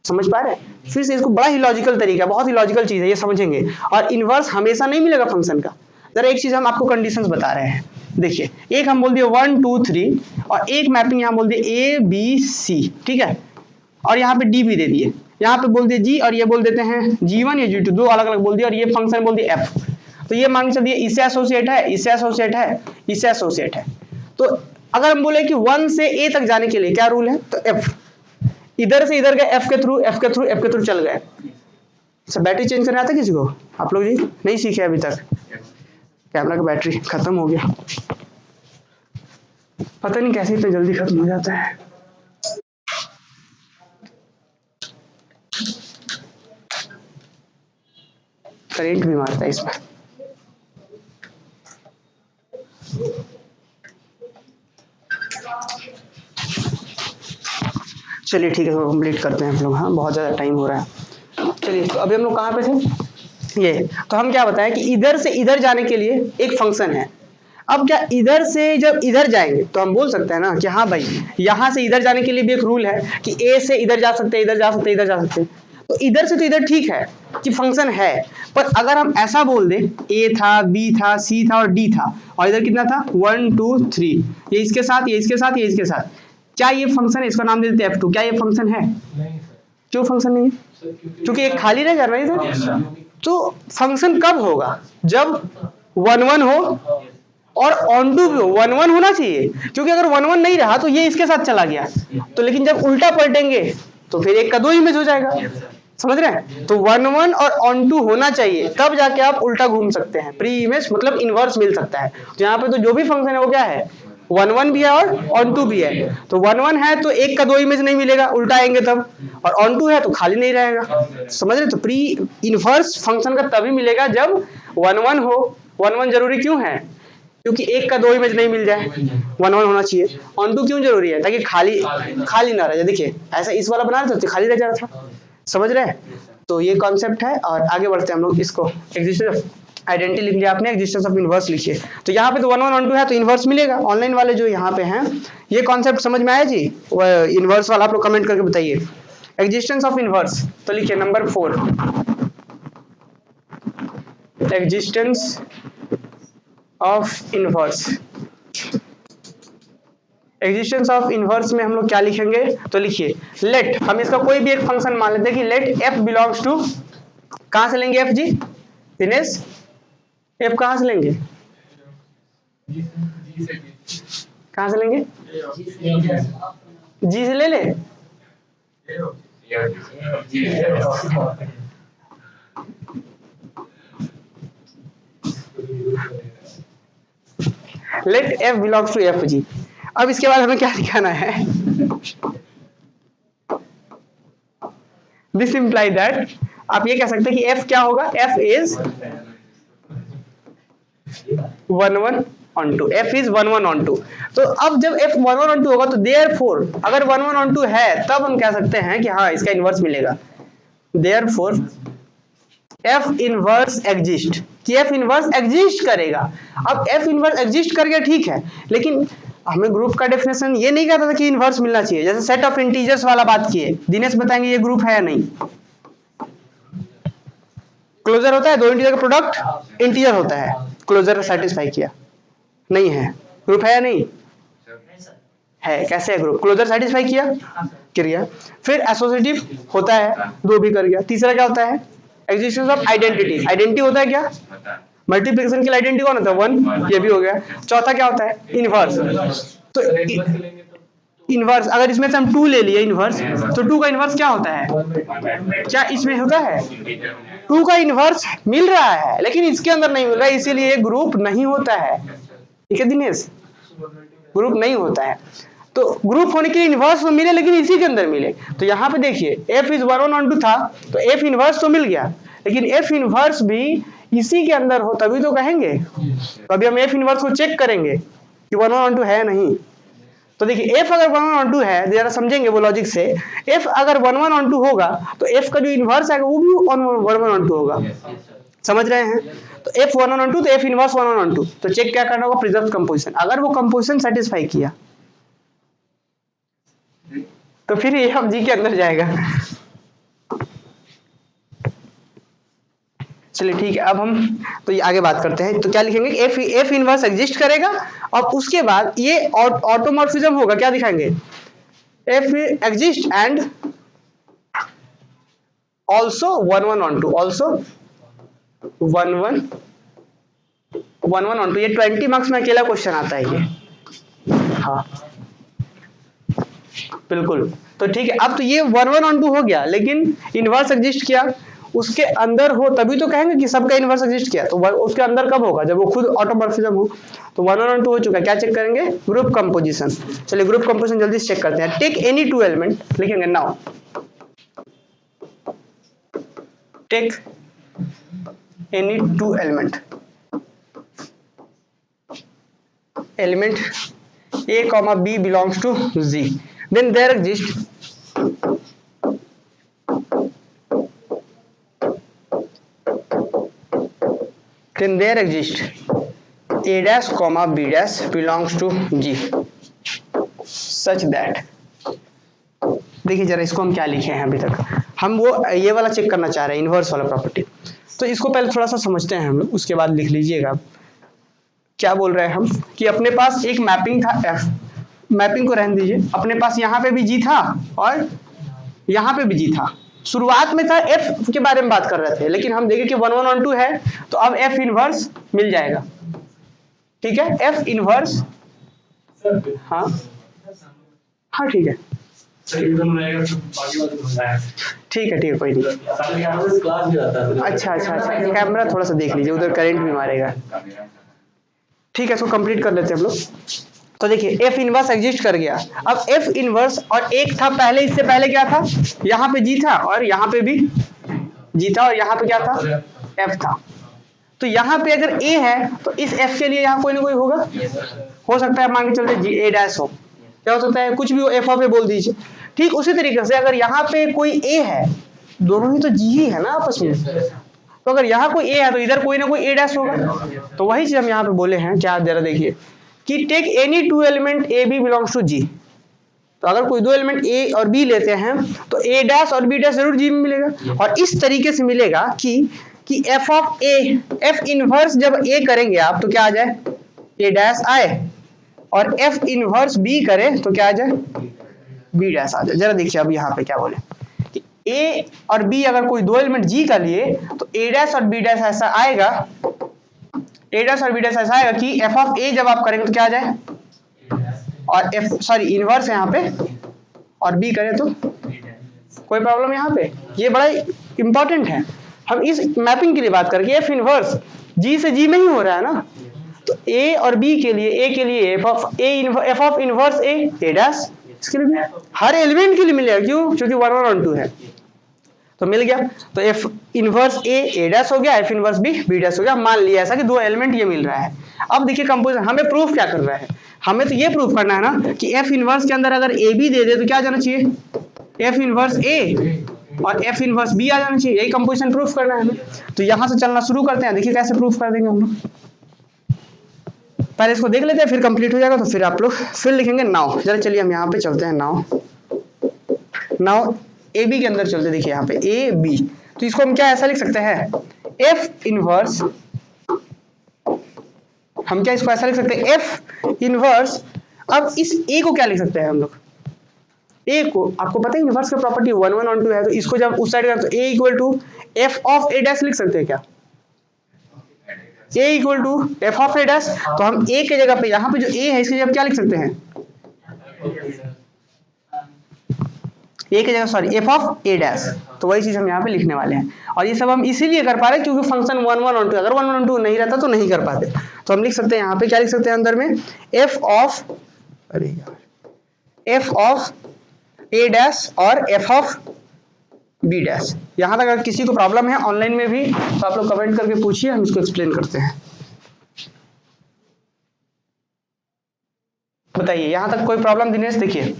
समझ पा रहे हैं? फिर से इसको बड़ा ही लॉजिकल तरीका है, बहुत ही लॉजिकल चीज है, ये समझेंगे। और इनवर्स हमेशा नहीं मिलेगा फंक्शन का। जरा एक चीज हम आपको कंडीशंस बता रहे हैं। देखिए, एक हम बोल दिए 1 2 3, और एक मैपिंग यहाँ बोल दिए A B C, ठीक है, और यहाँ पे D भी दे दिए, यहाँ पे बोल दिए G, और ये बोल देते हैं G1 या G2, दो अलग अलग बोल दिए, और ये फंक्शन बोल दिए F। तो ये मान के चलिए इससे एसोसिएट है, इससे एसोसिएट है, इससे एसोसिएट है। तो अगर हम बोले कि 1 से A तक जाने के लिए क्या रूल है, तो F, इधर से इधर गए F के थ्रू F के थ्रू F के थ्रू चल गए। अच्छा, बैटरी चेंज करने आता है किसी को? आप लोग जी नहीं सीखे अभी तक? कैमरा का बैटरी खत्म हो गया, पता नहीं कैसे इतना जल्दी खत्म हो जाता है। करंट भी मारता है इसमें। चलिए ठीक है, तो कंप्लीट करते हैं हम लोग। हाँ, बहुत ज़्यादा टाइम हो रहा है। चलिए, तो अभी हम लोग कहाँ पे थे? ये तो हम क्या बताएं कि इधर से इधर जाने के लिए एक फंक्शन है। अब क्या इधर से जब इधर जाएंगे तो हम बोल सकते हैं ना कि हाँ भाई यहाँ से इधर जाने के लिए भी एक रूल है कि ए से इधर जा सकते हैं, इधर जा सकते हैं, इधर जा सकते हैं। तो इधर से तो इधर ठीक है कि फंक्शन है, पर अगर हम ऐसा बोल दें ए था, बी था, सी था और डी था, और इधर कितना था 1 2 3, ये इसके साथ, ये इसके साथ, ये इसके साथ, क्या ये फंक्शन है? इसका नाम दे देते हैं F2। क्या ये फंक्शन है? क्यों फंक्शन नहीं है? क्योंकि एक खाली रह जा रहा है इधर। तो फंक्शन कब होगा? जब 1 1 हो और ऑन टू भी हो। 1 1 होना चाहिए, क्योंकि अगर 1 1 नहीं रहा तो ये इसके साथ चला गया, तो लेकिन जब उल्टा पलटेंगे तो फिर एक का दो इमेज हो जाएगा। समझ रहे हैं? तो 1 1 और ऑन टू होना चाहिए, तब जाके आप उल्टा घूम सकते हैं, प्री इमेज मतलब इनवर्स मिल सकता है। तो यहाँ पे तो जो भी फंक्शन है वो क्या है? 1 1 भी है और ऑन टू भी है। तो 1 1 है तो एक का दो इमेज नहीं मिलेगा, उल्टा आएंगे तब, और ऑन टू है तो खाली नहीं रहेगा। समझ रहे? तो प्री इनवर्स फंक्शन का तभी मिलेगा जब 1 1 हो। 1 1 जरूरी क्यों है? क्योंकि एक का दो इमेज नहीं मिल जाए, 1 1 होना चाहिए। ऑन टू क्यों जरूरी है? ताकि खाली ना रह जाए। देखिए ऐसा इस वाला बना रहे थे खाली रह जा रहा था। समझ रहे? तो ये कॉन्सेप्ट है। और आगे बढ़ते हैं हम लोग। इसको एग्जिस्टेंस आइडेंटिटी लिख लिया आपने, एग्जिस्टेंस ऑफ इनवर्स लिखिए। तो यहाँ पे तो 1 1 1 2 है तो इनवर्स मिलेगा। ऑनलाइन वाले जो यहाँ पे हैं, ये कॉन्सेप्ट समझ में आया जी? इनवर्स वाला आप लोग कमेंट करके बताइए। एग्जिस्टेंस ऑफ इनवर्स तो लिखिए number 4, existence of inverse. Existence of inverse में हम लोग क्या लिखेंगे? तो लिखिए लेट, हम इसका कोई भी एक फंक्शन मान लेते हैं कि लेट एफ बिलोंग्स टू, कहां से लेंगे एफ जी? दिनेश, एफ कहां से लेंगे? कहां से लेंगे? जी से ले ले। Let F belongs to F G. अब इसके बाद हमें क्या दिखाना है? दिस इंप्लाई दैट, आप ये कह सकते हैं कि एफ क्या होगा? F is 1 1 on 2। F is 1 1 on 2। तो अब जब एफ 1 1 on 2 होगा तो देयरफॉर अगर 1 1 on 2 है तब हम कह सकते हैं कि हाँ इसका इनवर्स मिलेगा। देयरफॉर एफ इनवर्स एग्जिस्ट, कि एफ इनवर्स एग्जिस्ट करेगा। अब एफ इनवर्स एग्जिस्ट कर गया ठीक है, लेकिन हमें ग्रुप का डेफिनेशन ये नहीं कहता था कि इनवर्स मिलना चाहिए। जैसे सेट ऑफ इंटीजर्स वाला बात किए, दिनेश बताएंगे ये ग्रुप है या नहीं? क्लोजर होता है, दो इंटीजर का प्रोडक्ट इंटीजर होता है, क्लोजर सेटिस्फाई किया नहीं है, ग्रुप है या नहीं है? कैसे है ग्रुप? क्लोजर सेटिस्फाई किया क्रिया, फिर एसोसिएटिव होता है, दो भी कर गया। तीसरा क्या होता है? Existence of identity. आइडेंटिटी होता है क्या? मल्टीप्लिकेशन की आइडेंटिटी कौन होता है? 1, ये भी हो गया। चौथा क्या होता है? इनवर्स। तो इनवर्स अगर इसमें से हम 2 ले लिए इनवर्स, तो 2 का इनवर्स क्या होता है? क्या इसमें होता है? 2 का इनवर्स मिल रहा है, लेकिन इसके अंदर नहीं मिल रहा है, इसीलिए ग्रुप नहीं होता है। ठीक है दिनेश? ग्रुप नहीं होता है। तो ग्रुप होने के लिए इनवर्स तो मिले, लेकिन इसी के अंदर मिले। तो यहाँ पे देखिए एफ इज 1 1 on 2 था तो एफ इनवर्स तो मिल गया, लेकिन एफ इनवर्स भी इसी के अंदर हो तभी तो कहेंगे। तो अभी हम एफ इनवर्स को चेक करेंगे कि 1 1 on 2 है या नहीं। तो देखिए एफ अगर 1 1 on 2 है, जरा समझेंगे वो लॉजिक से। एफ अगर 1 1 on 2 होगा तो एफ का जो इनवर्स आएगा वो भी 1 1 on 2 होगा। समझ रहे हैं? तो एफ 1 1 on 2 तो एफ इनवर्स 1 1 on 2। तो चेक क्या करना होगा? Preserve composition. अगर वो कंपोजिशन सेटिस्फाई किया तो फिर ये हम जी के अंदर जाएगा। चलिए ठीक है, अब हम तो ये आगे बात करते हैं। तो क्या लिखेंगे? एफ इनवर्स एग्जिस्ट करेगा और उसके बाद ये ऑटोमॉर्फिज्म होगा। क्या दिखाएंगे? F exist and also 1 1 on 2, also 1 1 on 2। ये 20 मार्क्स में अकेला क्वेश्चन आता है ये। हाँ बिल्कुल। तो ठीक है, अब तो ये 1 1 on 2 हो गया, लेकिन इनवर्स एग्जिस्ट किया उसके अंदर हो तभी तो कहेंगे कि सबका इनवर्स एग्जिस्ट किया। तो उसके अंदर कब होगा? जब वो खुद ऑटोमॉर्फिज्म हो। तो 1 1 on 2 हो चुका है। क्या चेक करेंगे? Group composition. चलिए ग्रुप कंपोजिशन जल्दी से चेक करते हैं। टेक एनी 2 एलिमेंट लिखेंगे now. Take any 2 element A, B belongs to Z, then there exists A dash comma B dash belongs to G such that, देखिए जरा इसको हम क्या लिखे हैं अभी तक, हम वो ये वाला चेक करना चाह रहे हैं, इन्वर्स वाला प्रॉपर्टी। तो इसको पहले थोड़ा सा समझते हैं हम लोग, उसके बाद लिख लीजिएगा। क्या बोल रहे हैं हम कि अपने पास एक मैपिंग था एफ, मैपिंग को रहने दीजिए, अपने पास यहाँ पे भी जी था और यहाँ पे भी जी था। शुरुआत में था एफ के बारे में बात कर रहे थे, लेकिन हम देखें कि 1 1 1 2 है तो अब एफ इनवर्स मिल जाएगा। ठीक है, एफ इनवर्स, हाँ हाँ ठीक है ठीक है कोई नहीं। अच्छा अच्छा अच्छा, कैमरा थोड़ा सा देख लीजिए, उधर करंट भी मारेगा। ठीक है, इसको कंप्लीट कर लेते हैं हम लोग। तो देखिए एफ इनवर्स एग्जिस्ट कर गया। अब एफ इनवर्स और एक था पहले, इससे पहले क्या था, यहाँ पे जी था और यहाँ पे भी जी था और यहाँ पे क्या था, एफ था। तो यहाँ पे अगर ए है तो इस एफ के लिए यहाँ कोई ना कोई होगा, हो सकता है मान के चलते जी ए डैश हो, क्या हो सकता है, कुछ भी हो, एफ ऑफ ए बोल दीजिए। ठीक उसी तरीके से अगर यहाँ पे कोई ए है, दोनों ही तो जी ही है ना आपस में, तो अगर यहाँ कोई ए है तो इधर कोई ना कोई ए डैश होगा। तो वही चीज हम यहाँ पे बोले हैं, क्या जरा देखिए कि take any two element A B belongs to G. तो अगर कोई दो एलिमेंट ए और बी लेते हैं तो ए डैश और बी डैश जरूर जी में मिलेगा। और इस तरीके से मिलेगा कि F of a, F inverse जब ए करेंगे आप तो क्या आ जाए, ए डैश आए, और एफ इनवर्स बी करे तो क्या आ जाए, बी डैश आ जाए। जरा देखिए अब यहाँ पे क्या बोले कि ए और बी अगर कोई दो एलिमेंट जी का लिए तो ए डैश और बी डैश ऐसा आएगा, ए डैश और बी डैश ऐसा आएगा कि एफ ऑफ ए जब आप करेंगे तो क्या आ जाए, और एफ सॉरी इनवर्स है यहाँ पे, और बी करें तो कोई प्रॉब्लम यहाँ पे, ये बड़ा इंपॉर्टेंट है। हम इस मैपिंग के लिए बात करेंगे, एफ इनवर्स जी से जी में ही हो रहा है ना, तो ए और बी के लिए, ए के लिए F of inverse A dash, इसके लिए भी हर एलिमेंट के लिए मिलेगा, क्यों, क्योंकि 1 1 1 2 है तो मिल गया। तो एफ इनवर्स ए डैश हो गया, एफ इनवर्स बी डैश हो गया। मान लिया ऐसा कि दो एलिमेंट ये मिल रहा है। अब देखिए कंपोजिशन, हमें प्रूफ क्या कर रहा है, हमें तो ये प्रूफ करना है ना कि एफ इनवर्स के अंदर अगर ए बी दे दे तो क्या जाना चाहिए, एफ इनवर्स ए और एफ इनवर्स बी आ जाना चाहिए, यही कंपोजिशन प्रूफ करना है हमें। तो यहां से चलना शुरू करते हैं, देखिए कैसे प्रूफ कर देंगे हम लोग। पहले इसको देख लेते हैं, फिर कंप्लीट हो जाएगा तो फिर आप लोग फिर लिखेंगे नाउ। जरा चलिए हम यहाँ पे चलते हैं नाउ ए बी के अंदर चलते, देखिए यहाँ पे ए बी, तो इसको हम क्या ऐसा लिख सकते हैं, एफ इनवर्स, हम क्या इसको ऐसा लिख सकते हैं, एफ इनवर्स। अब इस ए को क्या लिख सकते हैं हम लोग, ए को आपको पता है इनवर्स का प्रॉपर्टी 1 1 1 2 है, तो इसको जब उस साइड करें तो A equal to F of A dash लिख सकते हैं क्या, A equal to F of A dash. तो हम ए के जगह पे, यहाँ पे जो ए है इसकी जगह क्या लिख सकते हैं, ए की जगह sorry F of A dash. तो वही चीज हम यहाँ पे लिखने वाले हैं, और ये सब हम इसीलिए कर पा रहे हैं क्योंकि फंक्शन 1 1 1 2, अगर 1 1 2 नहीं रहता तो नहीं कर पाते। तो हम लिख सकते हैं यहाँ पे, क्या लिख सकते हैं अंदर में, एफ ऑफ, अरे यार, एफ ऑफ ए डैश और एफ ऑफ बी डैश। यहाँ तक अगर किसी को प्रॉब्लम है ऑनलाइन में भी तो आप लोग कमेंट करके पूछिए, हम इसको एक्सप्लेन करते हैं। बताइए यहाँ तक कोई प्रॉब्लम दिनेश। देखिए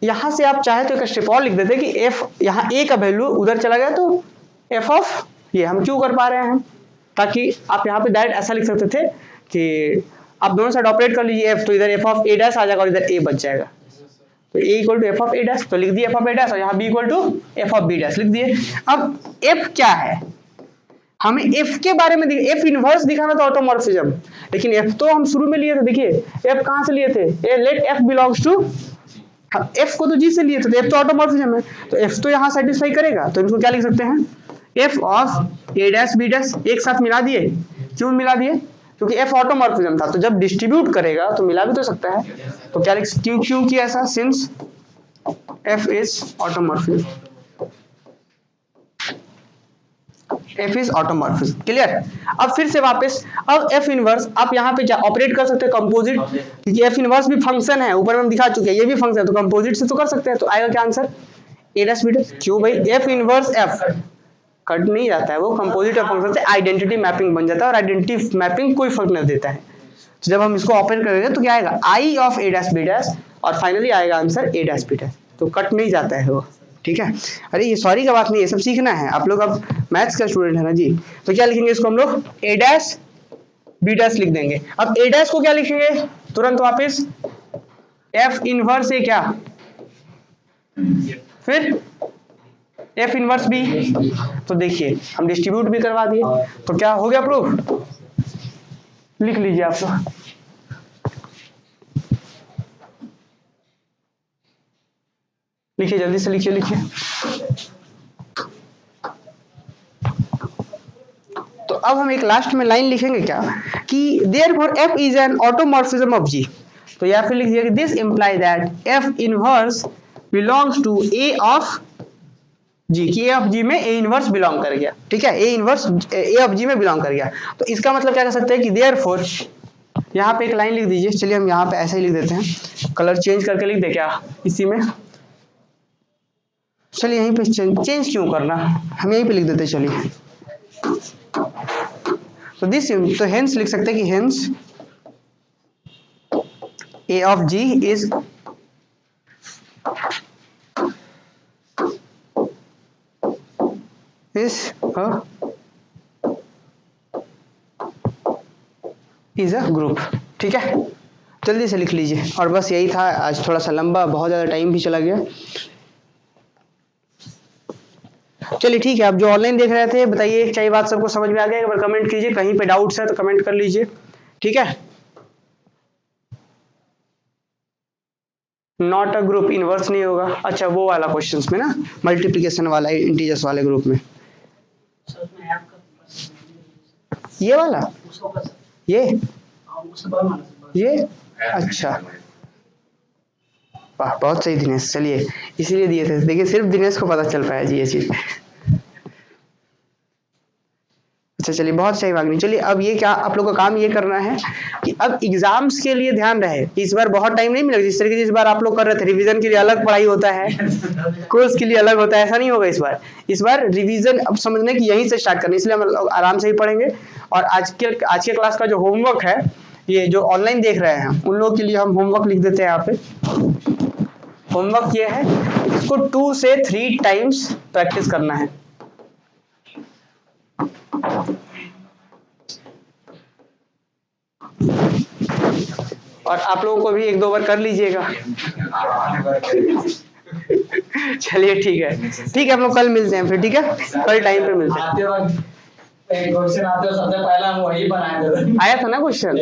यहां से आप चाहे तो एक स्टेप और लिख देते कि एफ, यहाँ ए का वैल्यू उधर चला गया तो एफ ऑफ ये हम क्यों कर पा रहे हैं, ताकि आप यहाँ पे डायरेक्ट ऐसा लिख सकते थे कि आप दोनों साइड ऑपरेट कर लीजिए एफ, तो इधर एफ ऑफ ए डैश आ जाएगा और इधर ए बच जाएगा। तो A equal to F of A dash, तो लिख दिए एफ ऑफ ए डैश, और यहाँ B equal to F of B dash लिख दिए। अब एफ क्या है, हमें एफ के बारे में एफ इनवर्स दिखाना था ऑटोमॉर्फिज्म, लेकिन एफ तो हम शुरू में लिए थे। देखिए एफ कहां से लिए थे, let F belongs to, F को तो जी से लिए थे, तो एफ तो ऑटोमॉर्फिज्म है, तो एफ तो यहाँ सेटिस्फाई करेगा। तो इनको क्या लिख सकते हैं, F of A dash B dash, एक साथ मिला दिए। क्यों मिला दिए, क्योंकि एफ ऑटोमॉर्फिज्म था, तो जब डिस्ट्रीब्यूट करेगा तो मिला भी तो सकता है। तो क्या लिख, क्यों किया ऐसा, since F is automorphism, F is automorphism, clear. अब फिर से वापस, अब एफ इनवर्स आप यहाँ पे क्या ऑपरेट कर सकते हैं, कंपोजिट, क्योंकि एफ इनवर्स भी फंक्शन है, ऊपर में हम दिखा चुके हैं, ये भी फंक्शन है, तो कंपोजिट से तो कर सकते हैं। तो आएगा क्या answer, A dash B dash. क्यों भाई, एफ इनवर्स एफ कट नहीं जाता है, वो कंपोजिट और फंक्शन से आइडेंटिटी मैपिंग बन जाता है, और आइडेंटिटी मैपिंग कोई फर्क नहीं देता है। तो जब हम इसको ऑपरेट करेंगे तो क्या आएगा, I of A dash B dash, और फाइनली आएगा answer A dash B dash, तो कट नहीं जाता है वो, ठीक है। अरे ये सॉरी का बात नहीं है, सब सीखना है, आप लोग अब मैथ्स का स्टूडेंट है ना जी। तो क्या लिखेंगे इसको हम लोग, ए डैश बी डैश लिख देंगे। अब ए डैश को क्या लिखेंगे तुरंत वापस, एफ इनवर्स ए क्या, फिर एफ इनवर्स बी। तो देखिए हम डिस्ट्रीब्यूट भी करवा दिए, तो क्या हो गया प्रूफ, लिख लीजिए आप लोग। लिखिए जल्दी से लिखिए लिखिए। तो अब हम एक लास्ट में लाइन लिखेंगे क्या कि therefore F is an automorphism of G. तो या फिर लिख दिया कि this imply that F inverse belongs to A of G, कि ए ऑफ जी में ए इनवर्स बिलोंग कर गया, ठीक है, ए इनवर्स ए ऑफ जी में बिलोंग कर गया। तो इसका मतलब क्या कर सकते हैं कि देयरफॉर, यहाँ पे एक लाइन लिख दीजिए, चलिए हम यहाँ पे ऐसे ही लिख देते हैं, कलर चेंज करके लिख दे क्या इसी में, चलिए यहीं पे चेंज क्यों करना, हम यहीं पे लिख देते चलिए। तो दिस, तो हेंस लिख सकते हैं कि hence A of G is is a group, ठीक है, जल्दी से लिख लीजिए। और बस यही था आज, थोड़ा सा लंबा, बहुत ज्यादा टाइम भी चला गया। चलिए ठीक है, आप जो ऑनलाइन देख रहे थे बताइए क्या ये बात सबको समझ में आ गया, एक बार कमेंट कीजिए, कहीं पे डाउट्स है तो कमेंट कर लीजिए, ठीक है। नॉट अ ग्रुप, इनवर्स नहीं होगा, अच्छा वो वाला क्वेश्चंस में ना, मल्टीप्लिकेशन वाला इंटीजर्स वाले ग्रुप में, सर में ऐप का ये वाला, उसको कर ये उसके बाद माना सर ये, अच्छा वाह बहुत सही दिनेश, चलिए इसीलिए दिए थे, देखिए सिर्फ दिनेश को पता चल पाया जी ये चीज। अच्छा चलिए बहुत सही मांगनी। चलिए अब ये क्या आप लोग का काम ये करना है कि अब एग्जाम्स के लिए ध्यान रहे कि इस बार बहुत टाइम नहीं मिलेगा, जिस तरीके से इस बार आप लोग कर रहे थे, रिवीजन के लिए अलग पढ़ाई होता है, कोर्स के लिए अलग होता है, ऐसा नहीं होगा इस बार। इस बार रिवीजन अब समझने की यहीं से स्टार्ट करनी, इसलिए हम लोग आराम से ही पढ़ेंगे। और आज के क्लास का जो होमवर्क है, ये जो ऑनलाइन देख रहे हैं उन लोगों के लिए हम होमवर्क लिख देते हैं यहाँ पे। होमवर्क ये है, इसको 2 से 3 टाइम्स प्रैक्टिस करना है। और आप लोगों को भी 1-2 बार कर लीजिएगा। चलिए ठीक है हम लोग कल मिलते हैं फिर, ठीक है, कल टाइम पे मिलते हैं। आते वक्त एक क्वेश्चन आते हो सबसे पहला हम वही बनाए थे, आया था ना क्वेश्चन।